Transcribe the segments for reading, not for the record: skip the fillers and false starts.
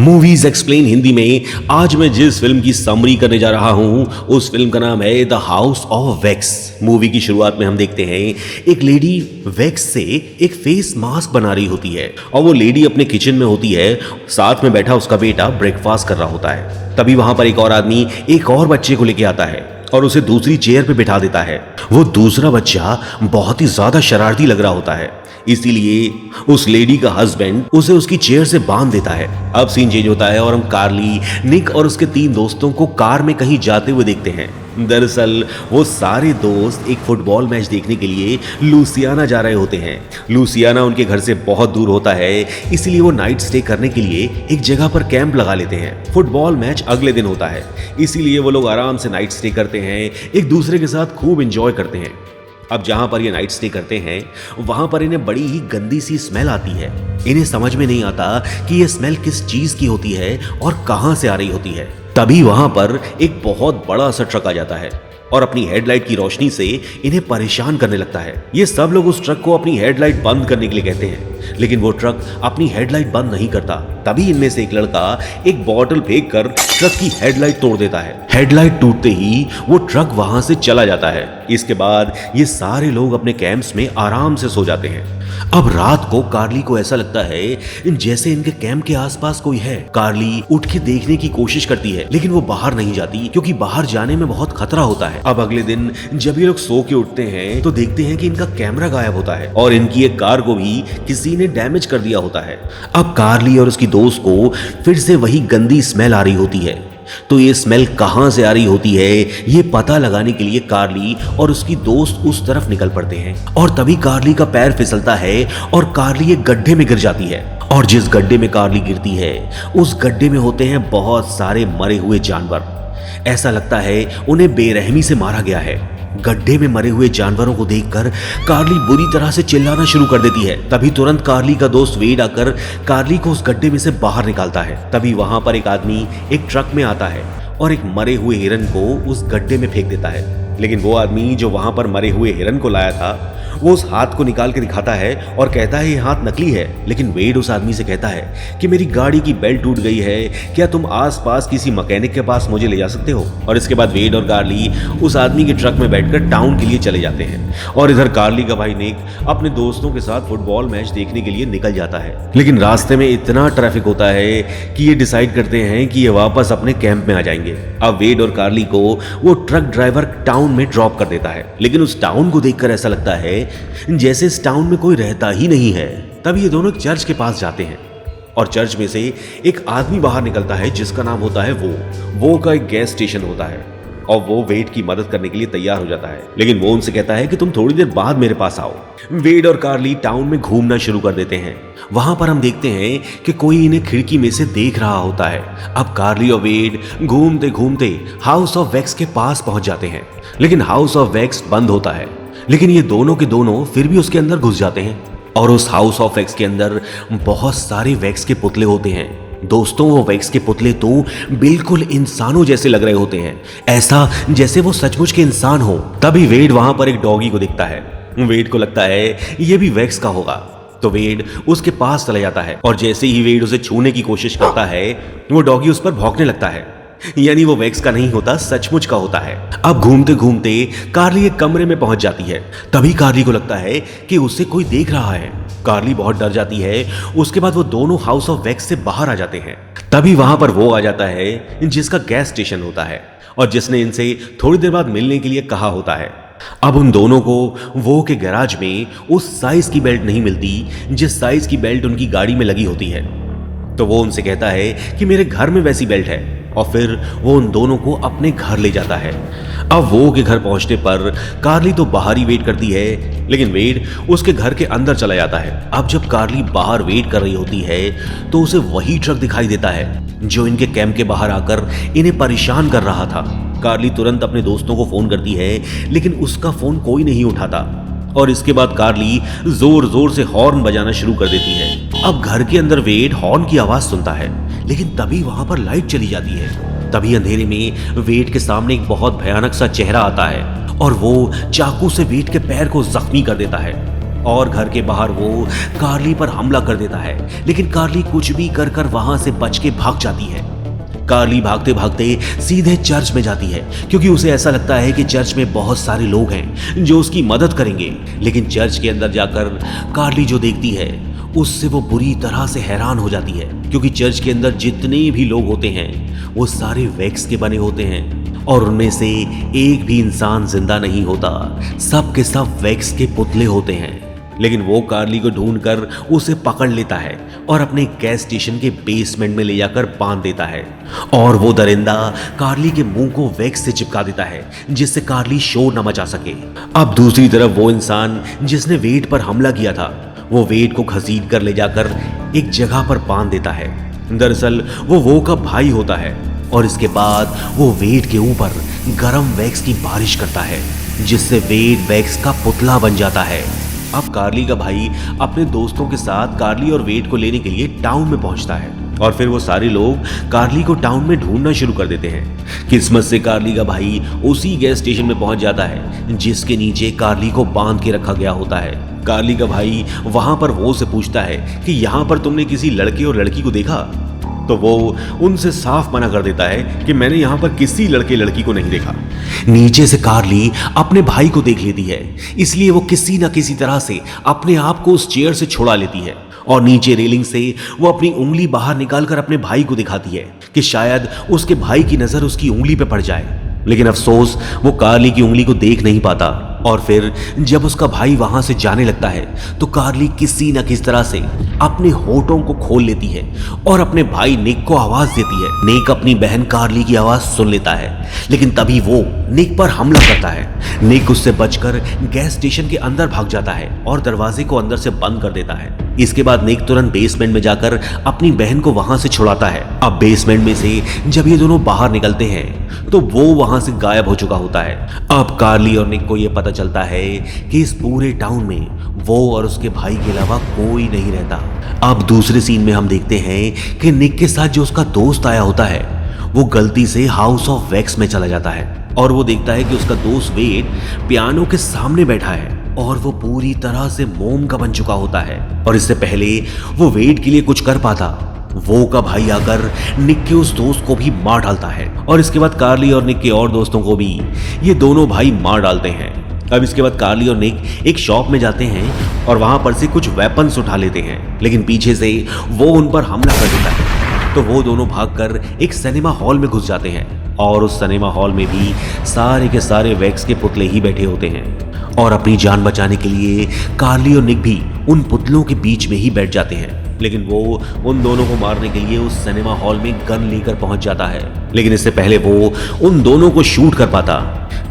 Movies explain Hindi में आज मैं जिस फिल्म की समरी करने जा रहा हूं उस फिल्म का नाम है the house of wax. Movie की शुरुआत में हम देखते हैं एक लेडी वैक्स से एक फेस मास्क बना रही होती है और वो लेडी अपने किचन में होती है, साथ में बैठा उसका बेटा ब्रेकफास्ट कर रहा होता है। तभी वहां पर एक और आदमी एक और बच्चे को लेके आता है और उसे दूसरी चेयर पे बिठा देता है। वो दूसरा बच्चा बहुत ही ज्यादा शरारती लग रहा होता है, इसीलिए उस लेडी का हस्बैंड उसे उसकी चेयर से बांध देता है। अब सीन चेंज होता है और हम कार्ली, निक और उसके 3 दोस्तों को कार में कहीं जाते हुए देखते हैं। दरअसल वो सारे दोस्त एक फुटबॉल मैच देखने के लिए लुसियाना जा रहे होते हैं। लुसियाना उनके घर से बहुत दूर होता है, इसीलिए वो नाइट स्टे करने के लिए एक जगह पर कैंप लगा लेते हैं। फुटबॉल मैच अगले दिन होता है, इसीलिए वो लोग आराम से नाइट स्टे करते हैं, एक दूसरे के साथ खूब एंजॉय करते हैं। अब जहां पर ये नाइट स्टे करते हैं वहां पर इन्हें बड़ी ही गंदी सी स्मेल आती है। इन्हें समझ में नहीं आता कि ये स्मेल किस चीज की होती है और कहां से आ रही होती है। तभी वहां पर एक बहुत बड़ा सा ट्रक आ जाता है और अपनी हेडलाइट की रोशनी से इन्हें परेशान करने लगता है। ये सब लोग उस ट्रक को अपनी हेडलाइट बंद करने के लिए कहते हैं, लेकिन वो ट्रक अपनी हेडलाइट बंद नहीं करता। तभी इनमें से एक लड़का एक बॉटल फेंक कर ट्रक की हेडलाइट तोड़ देता है। हेडलाइट टूटते ही वो ट्रक वहां से चला जाता है। इसके बाद ये सारे लोग अपने कैंप्स में आराम से सो जाते हैं। अब रात को कार्ली को ऐसा लगता है जैसे इनके कैंप के आसपास कोई है। कार्ली उठ के देखने की कोशिश करती है, लेकिन वो बाहर नहीं जाती क्योंकि बाहर जाने में बहुत खतरा होता है। अब अगले दिन जब ये लोग सो के उठते हैं तो देखते हैं कि इनका कैमरा गायब होता है और इनकी एक कार को भी किसी ने डैमेज कर दिया होता है। अब कार्ली और उसकी दोस्त को फिर से वही गंदी स्मेल आ रही होती है। तो ये स्मेल कहां से आ रही होती है ये पता लगाने के लिए कार्ली और उसकी दोस्त उस तरफ निकल पड़ते हैं और तभी कार्ली का पैर फिसलता है और कार्ली एक गड्ढे में गिर जाती है। और जिस गड्ढे में कार्ली गिरती है उस गड्ढे में होते हैं बहुत सारे मरे हुए जानवर। ऐसा लगता है उन्हें बेरहमी से मारा गया है। गड्ढे में मरे हुए जानवरों को देखकर कार्ली बुरी तरह से चिल्लाना शुरू कर देती है। तभी तुरंत कार्ली का दोस्त वेड आकर कार्ली को उस गड्ढे में से बाहर निकालता है। तभी वहां पर एक आदमी एक ट्रक में आता है और एक मरे हुए हिरन को उस गड्ढे में फेंक देता है। लेकिन वो आदमी जो वहां पर मरे हुए हिरन को लाया था वो उस हाथ को निकाल के दिखाता है और कहता है ये हाथ नकली है। लेकिन वेड उस आदमी से कहता है कि मेरी गाड़ी की बेल्ट टूट गई है, क्या तुम आसपास किसी मैकेनिक के पास मुझे ले जा सकते हो। और इसके बाद वेड और कार्ली उस आदमी के ट्रक में बैठकर टाउन के लिए चले जाते हैं और इधर कार्ली का भाई निक अपने दोस्तों के साथ फुटबॉल मैच देखने के लिए निकल जाता है। लेकिन रास्ते में इतना ट्रैफिक होता है कि ये डिसाइड करते हैं कि ये वापस अपने कैंप में आ जाएंगे। अब वेड और कार्ली को वो ट्रक ड्राइवर टाउन में ड्रॉप कर देता है, लेकिन उस टाउन को देखकर ऐसा लगता है जैसे इस टाउन में कोई रहता ही नहीं है। तभी ये दोनों चर्च के पास जाते हैं और चर्च में से एक आदमी बाहर निकलता है जिसका नाम होता है वो का एक गैस स्टेशन होता है और वो वेड की मदद करने के लिए तैयार हो जाता है। लेकिन वो उनसे कहता है कि तुम थोड़ी देर बाद मेरे पास आओ। वेड और कार्ली टाउन में घूमना शुरू कर देते हैं। वहां पर हम देखते हैं कि कोई इन्हें खिड़की में से देख रहा होता है। अब कार्ली और वेड घूमते घूमते हाउस ऑफ वैक्स के पास पहुंच जाते हैं, लेकिन हाउस ऑफ वैक्स बंद होता है। लेकिन ये दोनों के दोनों फिर भी उसके अंदर घुस जाते हैं और उस हाउस ऑफ वैक्स के अंदर बहुत सारे वैक्स के पुतले होते हैं। दोस्तों वो वैक्स के पुतले तो बिल्कुल इंसानों जैसे लग रहे होते हैं, ऐसा जैसे वो सचमुच के इंसान हो। तभी वेड वहां पर एक डॉगी को दिखता है। वेड को लगता है ये भी वैक्स का होगा, तो वेड उसके पास चला जाता है और जैसे ही वेड उसे छूने की कोशिश करता है वो डॉगी उस पर भौंकने लगता है। यानी वो वैक्स का नहीं होता, सचमुच का होता है। अब घूमते घूमते कार्ली एक कमरे में पहुंच जाती है। तभी कार्ली को लगता है कि उसे कोई देख रहा है। कार्ली बहुत डर जाती है। उसके बाद वो दोनों हाउस ऑफ वैक्स से बाहर आ जाते हैं। तभी वहां पर वो आ जाता है जिसका गैस स्टेशन होता है और जिसने इनसे थोड़ी देर बाद मिलने के लिए कहा होता है। अब उन दोनों को वो के गैराज में उस साइज की बेल्ट नहीं मिलती जिस साइज की बेल्ट उनकी गाड़ी में लगी होती है। तो वो उनसे कहता है कि मेरे घर में वैसी बेल्ट है और फिर वो उन दोनों को अपने घर ले जाता है। अब वो के घर पहुंचने पर कार्ली तो बाहर ही वेट करती है, लेकिन वेड उसके घर के अंदर चला जाता है। अब जब कार्ली बाहर वेट कर रही होती है तो उसे वही ट्रक दिखाई देता है जो इनके कैंप के बाहर आकर इन्हें परेशान कर रहा था। कार्ली तुरंत अपने दोस्तों को फोन करती है, लेकिन उसका फोन कोई नहीं उठाता और इसके बाद कार्ली जोर जोर से हॉर्न बजाना शुरू कर देती है। अब घर के अंदर वेड हॉर्न की आवाज सुनता है, लेकिन तभी वहां पर लाइट चली जाती है। तभी अंधेरे में वेड के सामने एक बहुत भयानक सा चेहरा आता है और वो चाकू से वेड के पैर को जख्मी कर देता है। और घर के बाहर वो कार्ली पर हमला कर देता है, लेकिन कार्ली कुछ भी कर कर वहां से बच के भाग जाती है। कार्ली भागते भागते सीधे चर्च में जाती है, क्योंकि उसे ऐसा लगता है कि चर्च में बहुत सारे लोग हैं जो उसकी मदद करेंगे। लेकिन चर्च के अंदर जाकर कार्ली जो देखती है उससे वो बुरी तरह से हैरान हो जाती है, क्योंकि चर्च के अंदर जितने भी लोग होते हैं वो सारे वैक्स के बने होते हैं और उनमें से एक भी इंसान जिंदा नहीं होता, सब के सब वैक्स के पुतले होते हैं। लेकिन वो कार्ली को ढूंढकर उसे पकड़ लेता है और अपने गैस स्टेशन के बेसमेंट में ले जाकर बांध देता है और वो दरिंदा कार्ली के मुंह को वैक्स से चिपका देता है, जिससे कार्ली शोर न मचा सके। अब दूसरी तरफ वो इंसान जिसने वेड पर हमला किया था, वो वेड को घसीट कर ले जाकर एक जगह पर बांध देता है। दरअसल वो का भाई होता है और इसके बाद वो वेड के ऊपर गरम वैक्स की बारिश करता है, जिससे वेड वैक्स का पुतला बन जाता है। अब कार्ली का भाई अपने दोस्तों के साथ कार्ली और वेड को लेने के लिए टाउन में पहुंचता है और फिर वो सारे लोग कार्ली को टाउन में ढूंढना शुरू कर देते हैं। किस्मत से कार्ली का भाई उसी गैस स्टेशन में पहुंच जाता है जिसके नीचे कार्ली को बांध के रखा गया होता है। कार्ली का भाई वहां पर वो से पूछता है कि यहाँ पर तुमने किसी लड़के और लड़की को देखा? तो वो उनसे साफ मना कर देता है कि मैंने यहाँ पर किसी लड़के लड़की को नहीं देखा। नीचे से कार्ली अपने भाई को देख लेती है, इसलिए वो किसी न किसी तरह से अपने आप को उस चेयर से छुड़ा लेती है और नीचे रेलिंग से वो अपनी उंगली बाहर निकालकर अपने भाई को दिखाती है कि शायद उसके भाई की नजर उसकी उंगली पे पड़ जाए। लेकिन अफसोस वो कार्ली की उंगली को देख नहीं पाता और फिर जब उसका भाई वहां से जाने लगता है तो कार्ली किसी न किसी तरह से अपने होठों को खोल लेती है और अपने भाई निक को आवाज देती है। निक अपनी बहन कार्ली की आवाज सुन लेता है, लेकिन तभी वो निक पर हमला करता है। निक उससे बचकर गैस स्टेशन के अंदर भाग जाता है और दरवाजे को अंदर से बंद कर देता है। इसके बाद निक तुरंत बेसमेंट में जाकर अपनी बहन को वहां से छुड़ाता है। अब बेसमेंट में से जब ये दोनों बाहर निकलते हैं तो वो वहां से गायब हो चुका होता है। अब कार्ली और निक को ये पता चलता है कि इस पूरे टाउन में वो और उसके भाई के अलावा कोई नहीं रहता। अब दूसरे सीन में हम देखते हैं कि निक के साथ जो उसका दोस्त आया होता है वो गलती से हाउस ऑफ वैक्स में चला जाता है और वो देखता है कि उसका दोस्त वेड पियानो के सामने बैठा है और वो पूरी तरह से मोम का बन चुका होता है। और इससे पहले वो वेड के लिए कुछ कर पाता, वो का भाई आकर निक के उस दोस्त को भी मार डालता है और इसके बाद कार्ली और निक के और दोस्तों को भी ये दोनों भाई मार डालते हैं। अब इसके बाद कार्ली और निक एक शॉप में जाते हैं और वहां पर से कुछ वेपन्स उठा लेते हैं, लेकिन पीछे से वो उन पर हमला कर देता है। तो वो दोनों भागकर एक सिनेमा हॉल में घुस जाते हैं और उस सिनेमा हॉल में भी सारे के सारे वैक्स के पुतले ही बैठे होते हैं और अपनी जान बचाने के लिए कार्ली और निक भी उन पुतलों के बीच में ही बैठ जाते हैं। लेकिन वो उन दोनों को मारने के लिए उस सिनेमा हॉल में गन लेकर पहुंच जाता है, लेकिन इससे पहले वो उन दोनों को शूट कर पाता,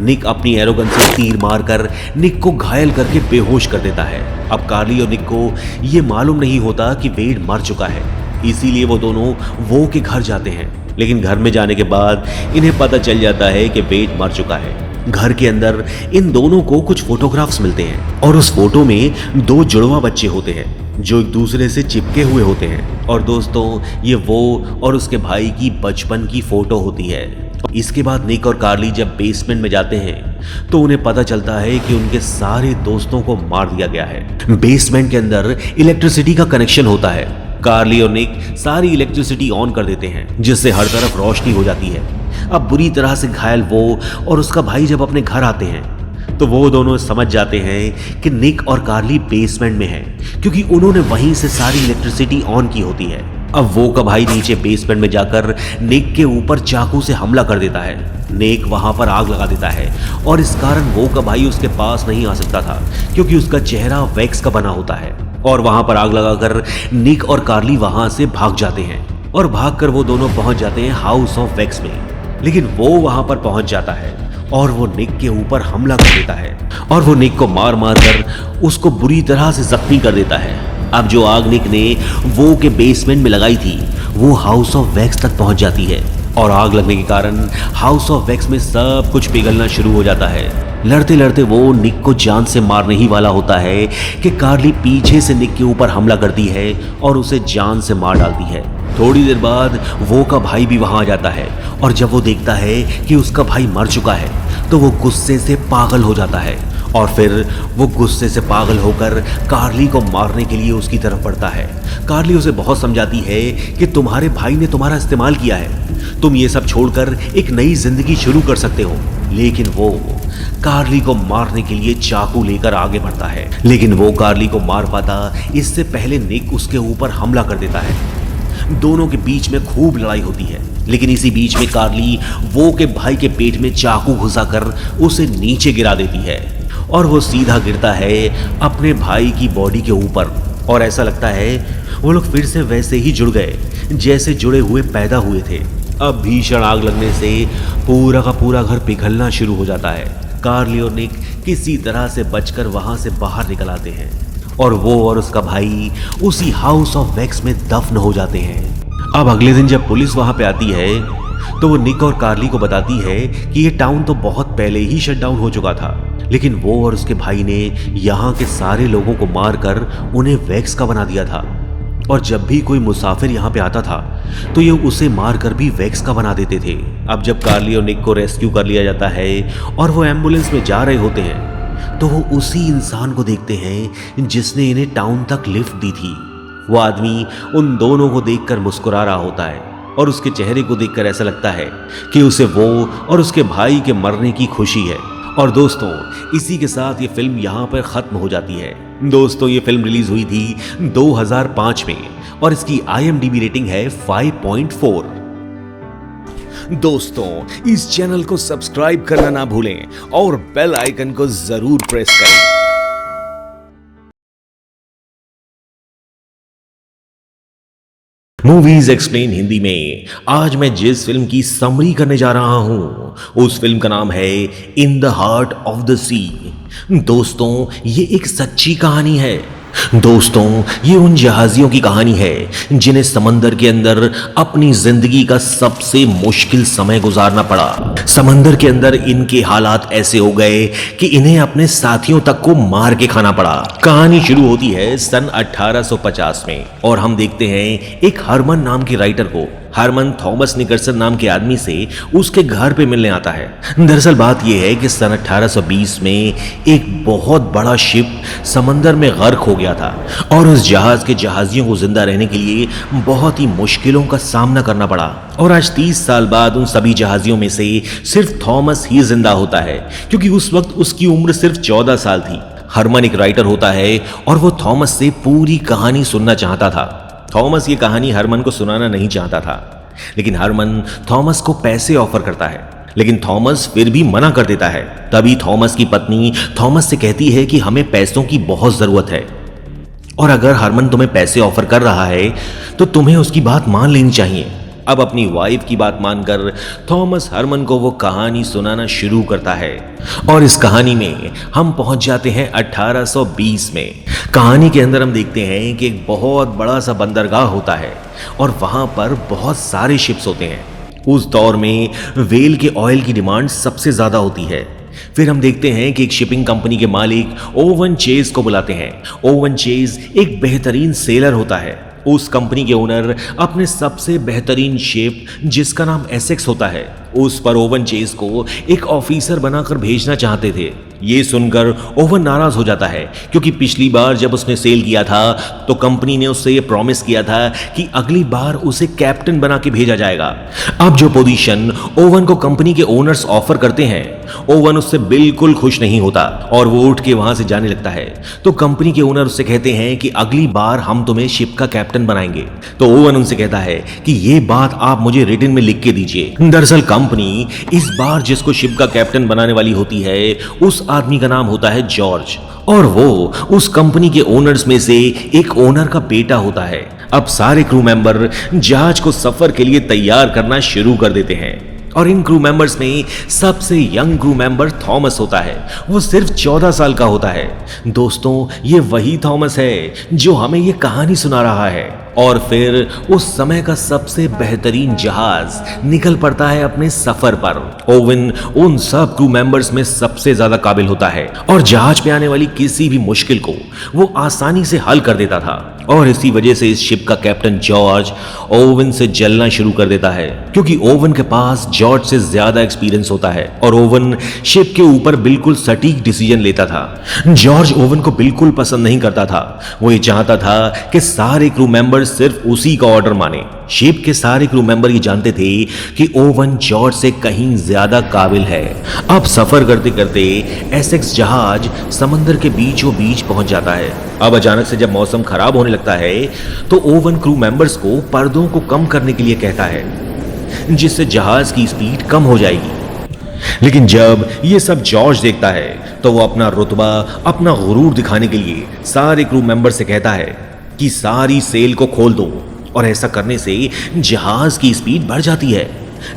निक अपनी एरोगन से तीर मारकर निक को घायल करके बेहोश कर देता है। अब कार्ली और निक को ये मालूम नहीं होता कि वेड मर चुका है, इसीलिए वो दोनों वो के घर जाते हैं। लेकिन घर में जाने के बाद इन्हें पता चल जाता है कि वेड मर चुका है। घर के अंदर इन दोनों को कुछ फोटोग्राफ्स मिलते हैं और उस फोटो में दो जुड़वा बच्चे होते हैं जो एक दूसरे से चिपके हुए होते हैं। और दोस्तों, ये वो और उसके भाई की बचपन की फोटो होती है। इसके बाद निक और कार्ली जब बेसमेंट में जाते हैं तो उन्हें पता चलता है कि उनके सारे दोस्तों को मार दिया गया है। बेसमेंट के अंदर इलेक्ट्रिसिटी का कनेक्शन होता है। कार्ली और निक सारी इलेक्ट्रिसिटी ऑन कर देते हैं, जिससे हर तरफ रोशनी हो जाती है। अब बुरी तरह से घायल वो और उसका भाई जब अपने घर आते हैं तो वो दोनों समझ जाते हैं कि निक और कार्ली बेसमेंट में हैं, क्योंकि उन्होंने वहीं से सारी इलेक्ट्रिसिटी ऑन की होती है। अब वो का भाई नीचे बेसमेंट में जाकर निक के ऊपर चाकू से हमला कर देता है। निक वहां पर आग लगा देता है और इस कारण वो का भाई उसके पास नहीं आ सकता था, क्योंकि उसका चेहरा वैक्स का बना होता है। और वहां पर आग लगाकर निक और कार्ली वहां से भाग जाते हैं और भागकर वो दोनों पहुंच जाते हैं हाउस ऑफ वैक्स में। लेकिन वो वहां पर पहुंच जाता है और वो निक के ऊपर हमला कर देता है और वो निक को मार मार कर उसको बुरी तरह से जख्मी कर देता है। अब जो आग निक ने वो के बेसमेंट में लगाई थी वो हाउस ऑफ वैक्स तक पहुंच जाती है और आग लगने के कारण हाउस ऑफ वैक्स में सब कुछ पिघलना शुरू हो जाता है। लड़ते लड़ते वो निक को जान से मारने ही वाला होता है कि कार्ली पीछे से निक के ऊपर हमला करती है और उसे जान से मार डालती है। थोड़ी देर बाद वो का भाई भी वहां आ जाता है और जब वो देखता है कि उसका भाई मर चुका है तो वो गुस्से से पागल हो जाता है और फिर वो गुस्से से पागल होकर कार्ली को मारने के लिए उसकी तरफ बढ़ता है। कार्ली उसे बहुत समझाती है कि तुम्हारे भाई ने तुम्हारा इस्तेमाल किया है, तुम ये सब छोड़कर एक नई जिंदगी शुरू कर सकते हो। लेकिन वो कार्ली को मारने के लिए चाकू लेकर आगे बढ़ता है, लेकिन वो कार्ली को मार पाता इससे पहले निक उसके ऊपर हमला कर देता है। दोनों के बीच में खूब लड़ाई होती है, लेकिन इसी बीच में कार्ली वो के भाई के पेट में चाकू घुसाकर उसे नीचे गिरा देती है और वो सीधा गिरता है अपने भाई की बॉडी के ऊपर। और ऐसा लगता है वो लोग फिर से वैसे ही जुड़ गए जैसे जुड़े हुए पैदा हुए थे। अब भीषण आग लगने से पूरा का पूरा घर पिघलना शुरू हो जाता है। कार्ली और निक किसी तरह से बचकर वहां से बाहर निकल आते हैं और वो और उसका भाई उसी हाउस ऑफ वैक्स में दफन हो जाते हैं। अब अगले दिन जब पुलिस वहां पे आती है तो वो निक और कार्ली को बताती है कि ये टाउन तो बहुत पहले ही शट डाउन हो चुका था, लेकिन वो और उसके भाई ने यहाँ के सारे लोगों को मारकर उन्हें वैक्स का बना दिया था। और जब भी कोई मुसाफिर यहाँ पे आता था तो ये उसे मारकर भी वैक्स का बना देते थे। अब जब कार्ली और निक को रेस्क्यू कर लिया जाता है और वो एम्बुलेंस में जा रहे होते हैं तो वो उसी इंसान को देखते हैं जिसने इन्हें टाउन तक लिफ्ट दी थी। वो आदमी उन दोनों को देखकर मुस्कुरा रहा होता है और उसके चेहरे को देखकर ऐसा लगता है कि उसे वो और उसके भाई के मरने की खुशी है। और दोस्तों, इसी के साथ ये फिल्म यहाँ पर खत्म हो जाती है। दोस्तों, ये फिल्म रिलीज हुई थी 2005 में और इसकी IMDb रेटिंग है 5.4। दोस्तों, इस चैनल को सब्सक्राइब करना ना भूलें और बेल आइकन को जरूर प्रेस करें। मूवीज एक्सप्लेन हिंदी में आज मैं जिस फिल्म की समरी करने जा रहा हूं उस फिल्म का नाम है In the Heart of the Sea. दोस्तों, ये एक सच्ची कहानी है। दोस्तों, ये उन जहाजियों की कहानी है जिन्हें समंदर के अंदर अपनी जिंदगी का सबसे मुश्किल समय गुजारना पड़ा। समंदर के अंदर इनके हालात ऐसे हो गए कि इन्हें अपने साथियों तक को मार के खाना पड़ा। कहानी शुरू होती है सन 1850 में और हम देखते हैं एक हरमन नाम के राइटर को। हरमन थॉमस निकर्सन नाम के आदमी से उसके घर पे मिलने आता है। दरअसल बात यह है कि सन 1820 में एक बहुत बड़ा शिप समंदर में गर्क हो गया था और उस जहाज के जहाजियों को जिंदा रहने के लिए बहुत ही मुश्किलों का सामना करना पड़ा। और आज 30 साल बाद उन सभी जहाजियों में से सिर्फ थॉमस ही जिंदा होता है, क्योंकि उस वक्त उसकी उम्र सिर्फ 14 साल थी। हरमन एक राइटर होता है और वो थॉमस से पूरी कहानी सुनना चाहता था। थॉमस ये कहानी हरमन को सुनाना नहीं चाहता था, लेकिन हरमन थॉमस को पैसे ऑफर करता है, लेकिन थॉमस फिर भी मना कर देता है। तभी थॉमस की पत्नी थॉमस से कहती है कि हमें पैसों की बहुत जरूरत है और अगर हरमन तुम्हें पैसे ऑफर कर रहा है तो तुम्हें उसकी बात मान लेनी चाहिए। अब अपनी वाइफ की बात मानकर थॉमस हरमन को वो कहानी सुनाना शुरू करता है और इस कहानी में हम पहुंच जाते हैं 1820 में। कहानी के अंदर हम देखते हैं कि एक बहुत बड़ा सा बंदरगाह होता है और वहां पर बहुत सारे शिप्स होते हैं। उस दौर में व्हेल के ऑयल की डिमांड सबसे ज्यादा होती है। फिर हम देखते हैं कि एक शिपिंग कंपनी के मालिक ओवन चेज को बुलाते हैं। ओवन चेज एक बेहतरीन सेलर होता है। उस कंपनी के ओनर अपने सबसे बेहतरीन शिप जिसका नाम एसेक्स होता है उस पर ओवन चेज को एक ऑफिसर बनाकर भेजना चाहते थे। ये सुनकर ओवन नाराज हो जाता है, क्योंकि पिछली बार जब उसने सेल किया था तो कंपनी ने उससे ये प्रॉमिस किया था कि अगली बार उसे कैप्टन बना के भेजा जाएगा। अब जो पोजीशन ओवन को कंपनी के ओनर्स ऑफर करते हैं, ओवन उससे बिल्कुल खुश नहीं होता और वो उठ के वहां से जाने लगता है। तो कंपनी के ओनर उससे कहते हैं कि अगली बार हम तुम्हें शिप का कैप्टन बनाएंगे। तो ओवन उनसे कहता है कि ये बात आप मुझे रिटन में लिख के दीजिए। दरअसल कंपनी इस बार जिसको शिप का कैप्टन बनाने वाली होती है उस आदमी का नाम होता है जॉर्ज और वो उस कंपनी के ओनर्स में से एक ओनर का बेटा होता है। अब सारे क्रू मेंबर जहाज को सफर के लिए तैयार करना शुरू कर देते हैं और इन क्रू मेंबर्स में सबसे यंग क्रू मेंबर थॉमस होता है। वो सिर्फ 14 साल का होता है। दोस्तों, ये वही थॉमस है जो हमें ये कहानी सुना रहा है। और फिर उस समय का सबसे बेहतरीन जहाज निकल पड़ता है अपने सफर पर। ओवन उन सब क्रू मेंबर्स में सबसे ज्यादा काबिल होता है और जहाज पे आने वाली किसी भी मुश्किल को वो आसानी से हल कर देता था और इसी वजह से इस शिप का कैप्टन जॉर्ज ओवन से जलना शुरू कर देता है, क्योंकि ओवन के पास जॉर्ज से ज्यादा एक्सपीरियंस होता है और ओवन शिप के ऊपर बिल्कुल सटीक डिसीजन लेता था। जॉर्ज ओवन को बिल्कुल पसंद नहीं करता था। वो ये चाहता था कि सारे क्रू मेंबर सिर्फ उसी का ऑर्डर माने। शिप के सारे क्रू मेंबर ये जानते थे कि ओवन जॉर्ज से कहीं ज्यादा काबिल है। अब सफर करते करते एसेक्स जहाज समंदर के बीचों बीच पहुंच जाता है। अब अचानक से जब मौसम खराब होने लगता है तो ओवन क्रू मेंबर्स को पर्दों को कम करने के लिए कहता है, जिससे जहाज की स्पीड कम हो जाएगी। लेकिन जब ये सब जॉर्ज देखता है तो वो अपना रुतबा, अपना गुरूर दिखाने के लिए सारे क्रू मेंबर से कहता है कि सारी सेल को खोल दो, और ऐसा करने से जहाज की स्पीड बढ़ जाती है।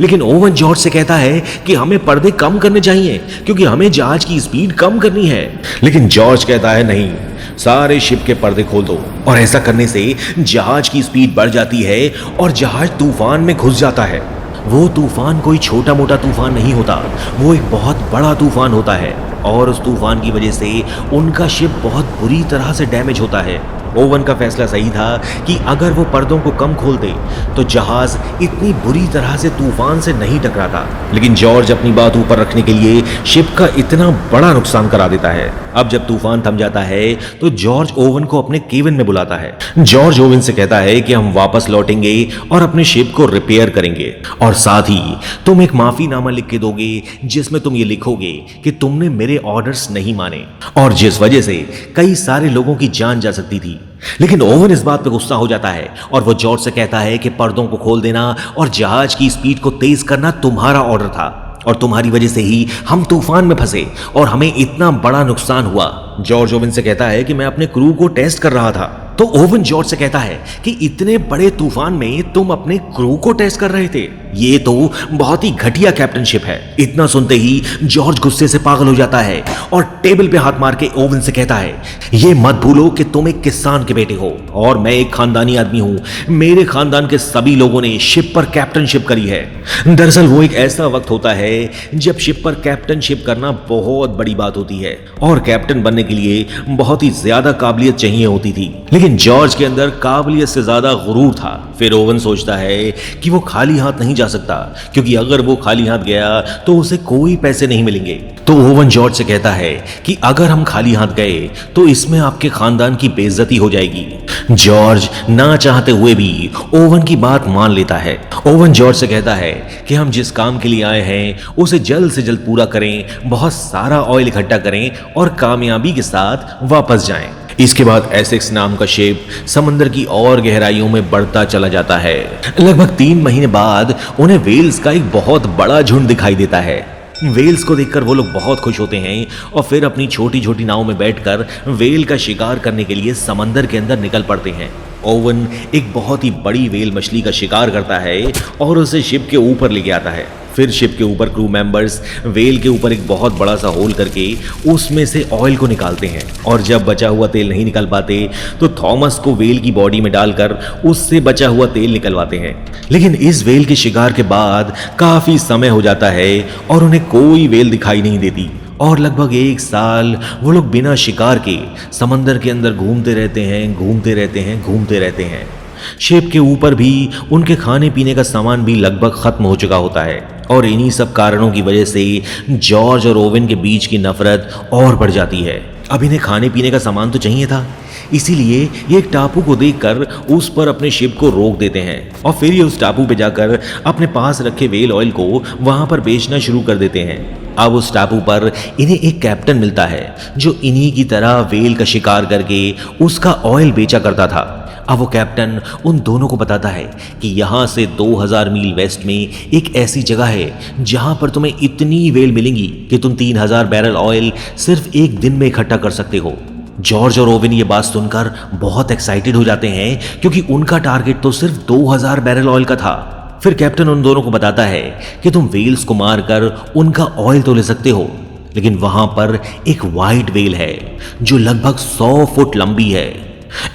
लेकिन ओवन जॉर्ज से कहता है कि हमें पर्दे कम करने चाहिए क्योंकि हमें जहाज की स्पीड कम करनी है। लेकिन जॉर्ज कहता है नहीं, सारे शिप के पर्दे खोल दो, और ऐसा करने से जहाज की स्पीड बढ़ जाती है और जहाज तूफान में घुस जाता है। वो तूफान कोई छोटा मोटा तूफान नहीं होता, वो एक बहुत बड़ा तूफान होता है, और उस तूफान की वजह से उनका शिप बहुत बुरी तरह से डैमेज होता है। ओवन का फैसला सही था कि अगर वो पर्दों को कम खोल दे तो जहाज इतनी बुरी तरह से तूफान से नहीं टकराता। लेकिन जॉर्ज अपनी बात ऊपर रखने के लिए शिप का इतना बड़ा नुकसान करा देता है। अब जब तूफान थम जाता है तो जॉर्ज ओवन को अपने केबिन में बुलाता है। जॉर्ज ओवन से कहता है कि हम वापस लौटेंगे और अपने शिप को रिपेयर करेंगे, और साथ ही तुम एक माफीनामा लिख के दोगे जिसमें तुम ये लिखोगे कि तुमने मेरे ऑर्डर्स नहीं माने, और जिस वजह से कई सारे लोगों की जान जा सकती थी। लेकिन ओवन इस बात पे गुस्सा हो जाता है और वो जॉर्ज से कहता है कि पर्दों को खोल देना और जहाज की स्पीड को तेज करना तुम्हारा ऑर्डर था, और तुम्हारी वजह से ही हम तूफान में फंसे और हमें इतना बड़ा नुकसान हुआ। जॉर्ज ओवन से कहता है कि मैं अपने क्रू को टेस्ट कर रहा था। तो ओवन जॉर्ज से कहता है कि इतने बड़े तूफान में तुम अपने क्रू को टेस्ट कर रहे थे, ये तो बहुत ही घटिया कैप्टनशिप है। इतना सुनते ही जॉर्ज गुस्से से पागल हो जाता है और टेबल पे हाथ मार के ओवन से कहता है, ये मत भूलो कि तुम एक किसान के बेटे हो और मैं एक खानदानी आदमी हूं। मेरे खानदान के सभी लोगों ने शिप पर कैप्टनशिप करी है। दरअसल वो एक ऐसा वक्त होता है जब शिप पर कैप्टनशिप करना बहुत बड़ी बात होती है और कैप्टन बनने के लिए बहुत ही ज्यादा काबिलियत चाहिए होती थी। लेकिन जॉर्ज के अंदर काबिलियत से ज्यादा गुरूर था। फिर ओवन सोचता है कि वो खाली हाथ नहीं जा सकता, क्योंकि अगर वो खाली हाथ गया तो उसे कोई पैसे नहीं मिलेंगे। तो ओवन जॉर्ज से कहता है कि अगर हम खाली हाथ गए तो इसमें आपके खानदान की बेइज्जती हो जाएगी। जॉर्ज ना चाहते हुए भी ओवन की बात मान लेता है। ओवन जॉर्ज से कहता है कि हम जिस काम के लिए आए हैं उसे जल्द से जल्द पूरा करें, बहुत सारा ऑयल इकट्ठा करें और कामयाबी के साथ वापस जाएं। इसके बाद एसेक्स नाम का शिप समंदर की और गहराइयों में बढ़ता चला जाता है। लगभग 3 महीने बाद उन्हें वेल्स का एक बहुत बड़ा झुंड दिखाई देता है। वेल्स को देखकर वो लोग बहुत खुश होते हैं और फिर अपनी छोटी छोटी नाव में बैठकर वेल का शिकार करने के लिए समंदर के अंदर निकल पड़ते हैं। ओवन एक बहुत ही बड़ी वेल मछली का शिकार करता है और उसे शिप के ऊपर लेके आता है। फिर शिप के ऊपर क्रू मेंबर्स वेल के ऊपर एक बहुत बड़ा सा होल करके उसमें से ऑयल को निकालते हैं, और जब बचा हुआ तेल नहीं निकाल पाते तो थॉमस को वेल की बॉडी में डालकर उससे बचा हुआ तेल निकलवाते हैं। लेकिन इस वेल के शिकार के बाद काफी समय हो जाता है और उन्हें कोई वेल दिखाई नहीं देती, और लगभग 1 साल वो लोग बिना शिकार के समंदर के अंदर घूमते रहते हैं, घूमते रहते हैं, घूमते रहते हैं। शिप के ऊपर भी उनके खाने पीने का सामान भी लगभग खत्म हो चुका होता है, और इन्हीं सब कारणों की वजह से जॉर्ज और ओवन के बीच की नफरत और बढ़ जाती है। अब इन्हें खाने पीने का सामान तो चाहिए था, इसीलिए ये एक टापू को देखकर उस पर अपने शिप को रोक देते हैं और फिर ये उस टापू पे जाकर अपने पास रखे वेल ऑयल को वहां पर बेचना शुरू कर देते हैं। अब उस टापू पर इन्हें एक कैप्टन मिलता है जो इन्हीं की तरह वेल का शिकार करके उसका ऑयल बेचा करता था। अब वो कैप्टन उन दोनों को बताता है कि यहाँ से 2000 मील वेस्ट में एक ऐसी जगह है जहाँ पर तुम्हें इतनी वेल मिलेंगी कि तुम 3000 बैरल ऑयल सिर्फ एक दिन में इकट्ठा कर सकते हो। जॉर्ज और ओवन ये बात सुनकर बहुत एक्साइटेड हो जाते हैं, क्योंकि उनका टारगेट तो सिर्फ 2000 बैरल ऑयल का था। फिर कैप्टन उन दोनों को बताता है कि तुम वेल्स को मारकर उनका ऑयल तो ले सकते हो, लेकिन वहां पर एक वाइट वेल है जो लगभग 100 फुट लंबी है।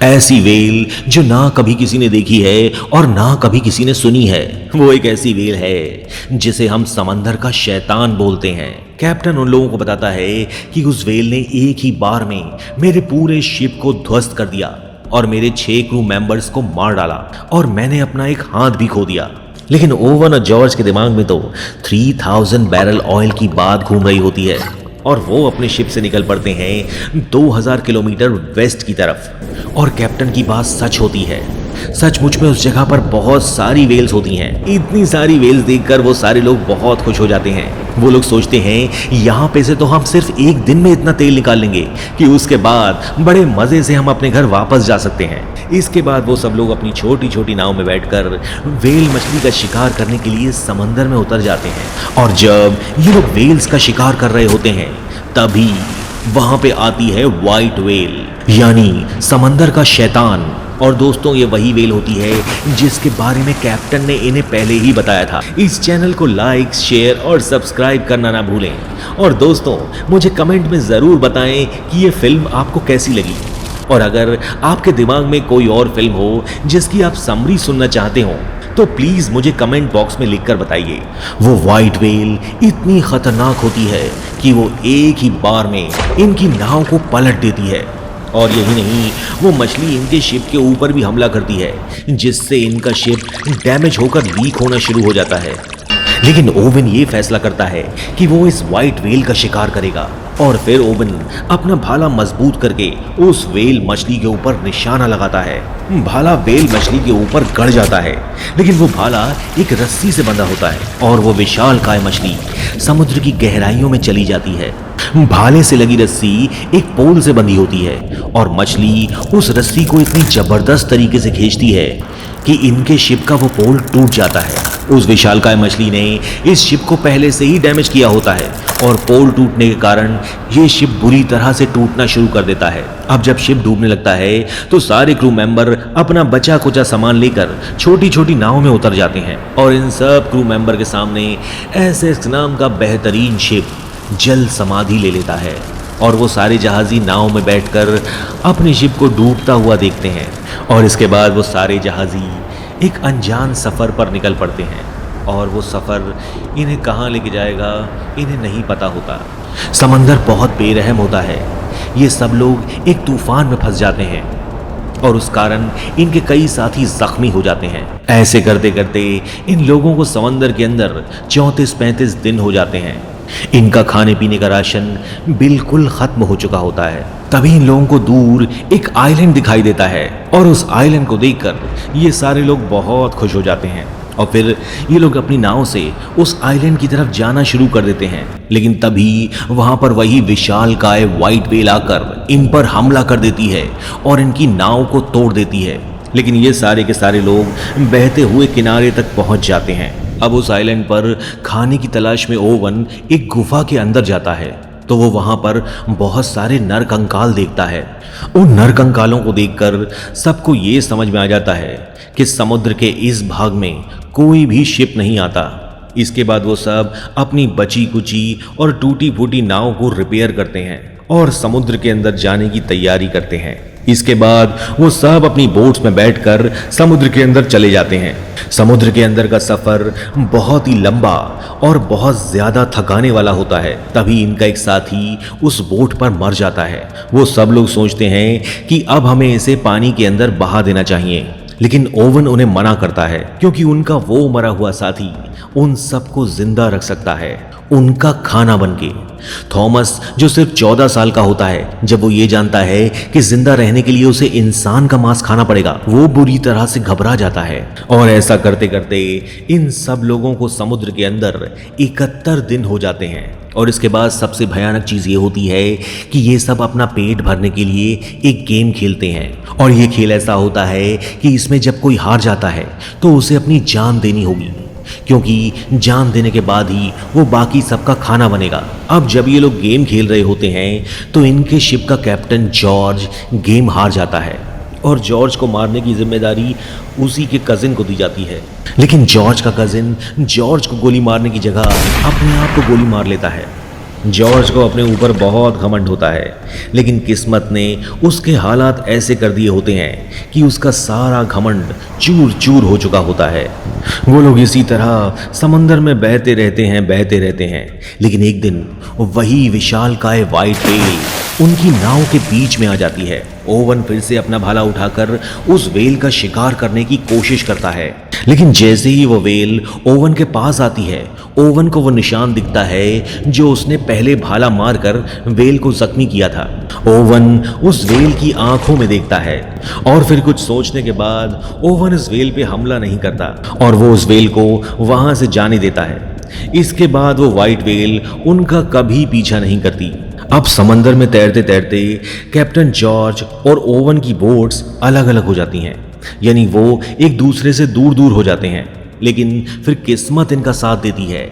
ऐसी वेल जो ना कभी किसी ने देखी है और ना कभी किसी ने सुनी है। वो एक ऐसी वेल है जिसे हम समंदर का शैतान बोलते हैं। कैप्टन उन लोगों को बताता है कि उस वेल ने एक ही बार में मेरे पूरे शिप को ध्वस्त कर दिया। और मेरे 6 क्रू मेंबर्स को मार डाला और मैंने अपना एक हाथ भी खो दिया। लेकिन ओवन और जॉर्ज के दिमाग में तो 3000 बैरल ऑयल की बात घूम रही होती है और वो अपने शिप से निकल पड़ते हैं 2000 किलोमीटर वेस्ट की तरफ। और कैप्टन की बात सच होती है, सचमुच में उस जगह पर बहुत सारी वेल्स होती हैं। इतनी सारी वेल्स देखकर वो सारे लोग बहुत खुश हो जाते हैं। वो लोग सोचते हैं यहाँ पे से तो हम सिर्फ एक दिन में इतना तेल निकाल लेंगे कि उसके बाद बड़े मजे से हम अपने घर वापस जा सकते हैं। इसके बाद वो सब लोग अपनी छोटी छोटी नाव में बैठकर वेल मछली का शिकार करने के लिए समंदर में उतर जाते हैं। और जब ये लोग वेल्स का शिकार कर रहे होते हैं तभी वहां पे आती है व्हाइट वेल, यानी समंदर का शैतान। और दोस्तों ये वही वेल होती है जिसके बारे में कैप्टन ने इन्हें पहले ही बताया था। इस चैनल को लाइक, शेयर और सब्सक्राइब करना ना भूलें। और दोस्तों मुझे कमेंट में ज़रूर बताएं कि ये फिल्म आपको कैसी लगी। और अगर आपके दिमाग में कोई और फिल्म हो जिसकी आप समरी सुनना चाहते हो तो प्लीज़ मुझे कमेंट बॉक्स में लिखकर बताइए। वो व्हाइट वेल इतनी खतरनाक होती है कि वो एक ही बार में इनकी नाव को पलट देती है। और यही नहीं, वो मछली इनके शिप के ऊपर भी हमला करती है जिससे इनका शिप डैमेज होकर लीक होना शुरू हो जाता है। लेकिन ओवन ये फैसला करता है कि वो इस व्हाइट वेल का शिकार करेगा। और फिर ओवन अपना भाला मजबूत करके उस वेल मछली के ऊपर निशाना लगाता है। भाला वेल मछली के ऊपर गड़ जाता है, लेकिन वो भाला एक रस्सी से बंधा होता है और वो विशालकाय मछली समुद्र की गहराइयों में चली जाती है। भाले से लगी रस्सी एक पोल से बंधी होती है और मछली उस रस्सी को इतनी जबरदस्त तरीके से खींचती है कि इनके शिप का वो पोल टूट जाता है। उस विशालकाय मछली ने इस शिप को पहले से ही डैमेज किया होता है और पोल टूटने के कारण ये शिप बुरी तरह से टूटना शुरू कर देता है। अब जब शिप डूबने लगता है तो सारे क्रू मेंबर अपना बचा कुचा सामान लेकर छोटी छोटी नाव में उतर जाते हैं और इन सब क्रू मेंबर के सामने एसएक्स नाम का बेहतरीन शिप जल समाधि ले लेता है। और वो सारे जहाजी नाव में बैठकर अपने शिप को डूबता हुआ देखते हैं। और इसके बाद वो सारे जहाजी एक अनजान सफ़र पर निकल पड़ते हैं और वो सफ़र इन्हें कहाँ लेके जाएगा इन्हें नहीं पता होता। समंदर बहुत बेरहम होता है। ये सब लोग एक तूफान में फंस जाते हैं और उस कारण इनके कई साथी जख्मी हो जाते हैं। ऐसे करते करते इन लोगों को समंदर के अंदर 34-35 दिन हो जाते हैं। इनका खाने पीने का राशन बिल्कुल खत्म हो चुका होता है। तभी इन लोगों को दूर एक आइलैंड दिखाई देता है और उस आइलैंड को देखकर ये सारे लोग बहुत खुश हो जाते हैं और फिर ये लोग अपनी नाव से उस आइलैंड की तरफ जाना शुरू कर देते हैं। लेकिन तभी वहां पर वही विशालकाय व्हाइट वेल आकर इन पर हमला कर देती है और इनकी नाव को तोड़ देती है। लेकिन ये सारे के सारे लोग बहते हुए किनारे तक पहुंच जाते हैं। अब उस आइलैंड पर खाने की तलाश में ओवन एक गुफा के अंदर जाता है तो वो वहां पर बहुत सारे नर कंकाल देखता है। उन नर कंकालों को देखकर सबको ये समझ में आ जाता है कि समुद्र के इस भाग में कोई भी शिप नहीं आता। इसके बाद वो सब अपनी बची कुची और टूटी फूटी नाव को रिपेयर करते हैं और समुद्र के अंदर जाने की तैयारी करते हैं। इसके बाद वो सब अपनी बोट्स में बैठकर समुद्र के अंदर चले जाते हैं। समुद्र के अंदर का सफर बहुत ही लंबा और बहुत ज्यादा थकाने वाला होता है। तभी इनका एक साथी उस बोट पर मर जाता है। वो सब लोग सोचते हैं कि अब हमें इसे पानी के अंदर बहा देना चाहिए, लेकिन ओवन उन्हें मना करता है क्योंकि उनका वो मरा हुआ साथी उन सबको जिंदा रख सकता है उनका खाना बनके। थॉमस जो सिर्फ 14 साल का होता है, जब वो ये जानता है कि जिंदा रहने के लिए उसे इंसान का मांस खाना पड़ेगा, वो बुरी तरह से घबरा जाता है। और ऐसा करते करते इन सब लोगों को समुद्र के अंदर 71 दिन हो जाते हैं। और इसके बाद सबसे भयानक चीज़ ये होती है कि ये सब अपना पेट भरने के लिए एक गेम खेलते हैं। और ये खेल ऐसा होता है कि इसमें जब कोई हार जाता है तो उसे अपनी जान देनी होगी, क्योंकि जान देने के बाद ही वो बाकी सबका खाना बनेगा। अब जब ये लोग गेम खेल रहे होते हैं तो इनके शिप का कैप्टन जॉर्ज गेम हार जाता है और जॉर्ज को मारने की जिम्मेदारी उसी के कजिन को दी जाती है। लेकिन जॉर्ज का कजिन जॉर्ज को गोली मारने की जगह अपने आप को गोली मार लेता है जॉर्ज को अपने ऊपर बहुत घमंड होता है, लेकिन किस्मत ने उसके हालात ऐसे कर दिए होते हैं कि उसका सारा घमंड चूर चूर हो चुका होता है। वो लोग इसी तरह समंदर में बहते रहते हैं, लेकिन एक दिन वही विशालकाय व्हाइट व्हेल उनकी नाव के बीच में आ जाती है। ओवन फिर से अपना भाला उठाकर उस व्हेल का शिकार करने की कोशिश करता है, लेकिन जैसे ही वो व्हेल ओवन के पास आती है, ओवन को वो निशान दिखता है जो उसने पहले भाला मारकर व्हेल को जख्मी किया था। ओवन उस व्हेल की आंखों में देखता है और फिर कुछ सोचने के बाद ओवन इस व्हेल पे हमला नहीं करता और वो उस व्हेल को वहां से जाने देता है। इसके बाद वो व्हाइट व्हेल उनका कभी पीछा नहीं करती। अब समंदर में तैरते तैरते कैप्टन जॉर्ज और ओवन की बोट्स अलग अलग हो जाती हैं, यानी वो एक दूसरे से दूर दूर हो जाते हैं। लेकिन फिर किस्मत इनका साथ देती है।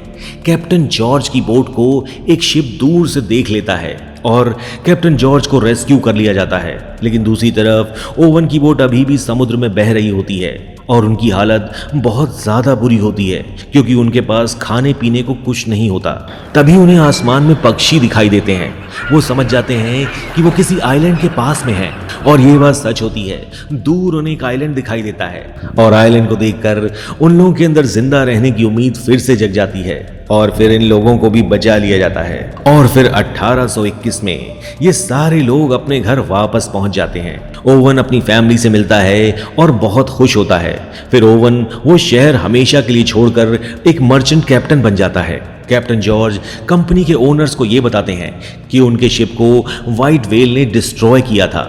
कैप्टन जॉर्ज की बोट को एक शिप दूर से देख लेता है और कैप्टन जॉर्ज को रेस्क्यू कर लिया जाता है। लेकिन दूसरी तरफ ओवन की बोट अभी भी समुद्र में बह रही होती है और उनकी हालत बहुत ज़्यादा बुरी होती है क्योंकि उनके पास खाने पीने को कुछ नहीं होता। तभी उन्हें आसमान में पक्षी दिखाई देते हैं। वो समझ जाते हैं कि वो किसी आइलैंड के पास में हैं और ये बात सच होती है। दूर उन्हें एक आइलैंड दिखाई देता है और आइलैंड को देखकर उन लोगों के अंदर जिंदा रहने की उम्मीद फिर से जग जाती है और फिर इन लोगों को भी बचा लिया जाता है। और फिर 1821 में ये सारे लोग अपने घर वापस पहुंच जाते हैं। ओवन अपनी फैमिली से मिलता है और बहुत खुश होता है। फिर ओवन वो शहर हमेशा के लिए छोड़कर एक मर्चेंट कैप्टन बन जाता है। कैप्टन जॉर्ज कंपनी के ओनर्स को ये बताते हैं कि उनके शिप को व्हाइट व्हेल ने डिस्ट्रॉय किया था।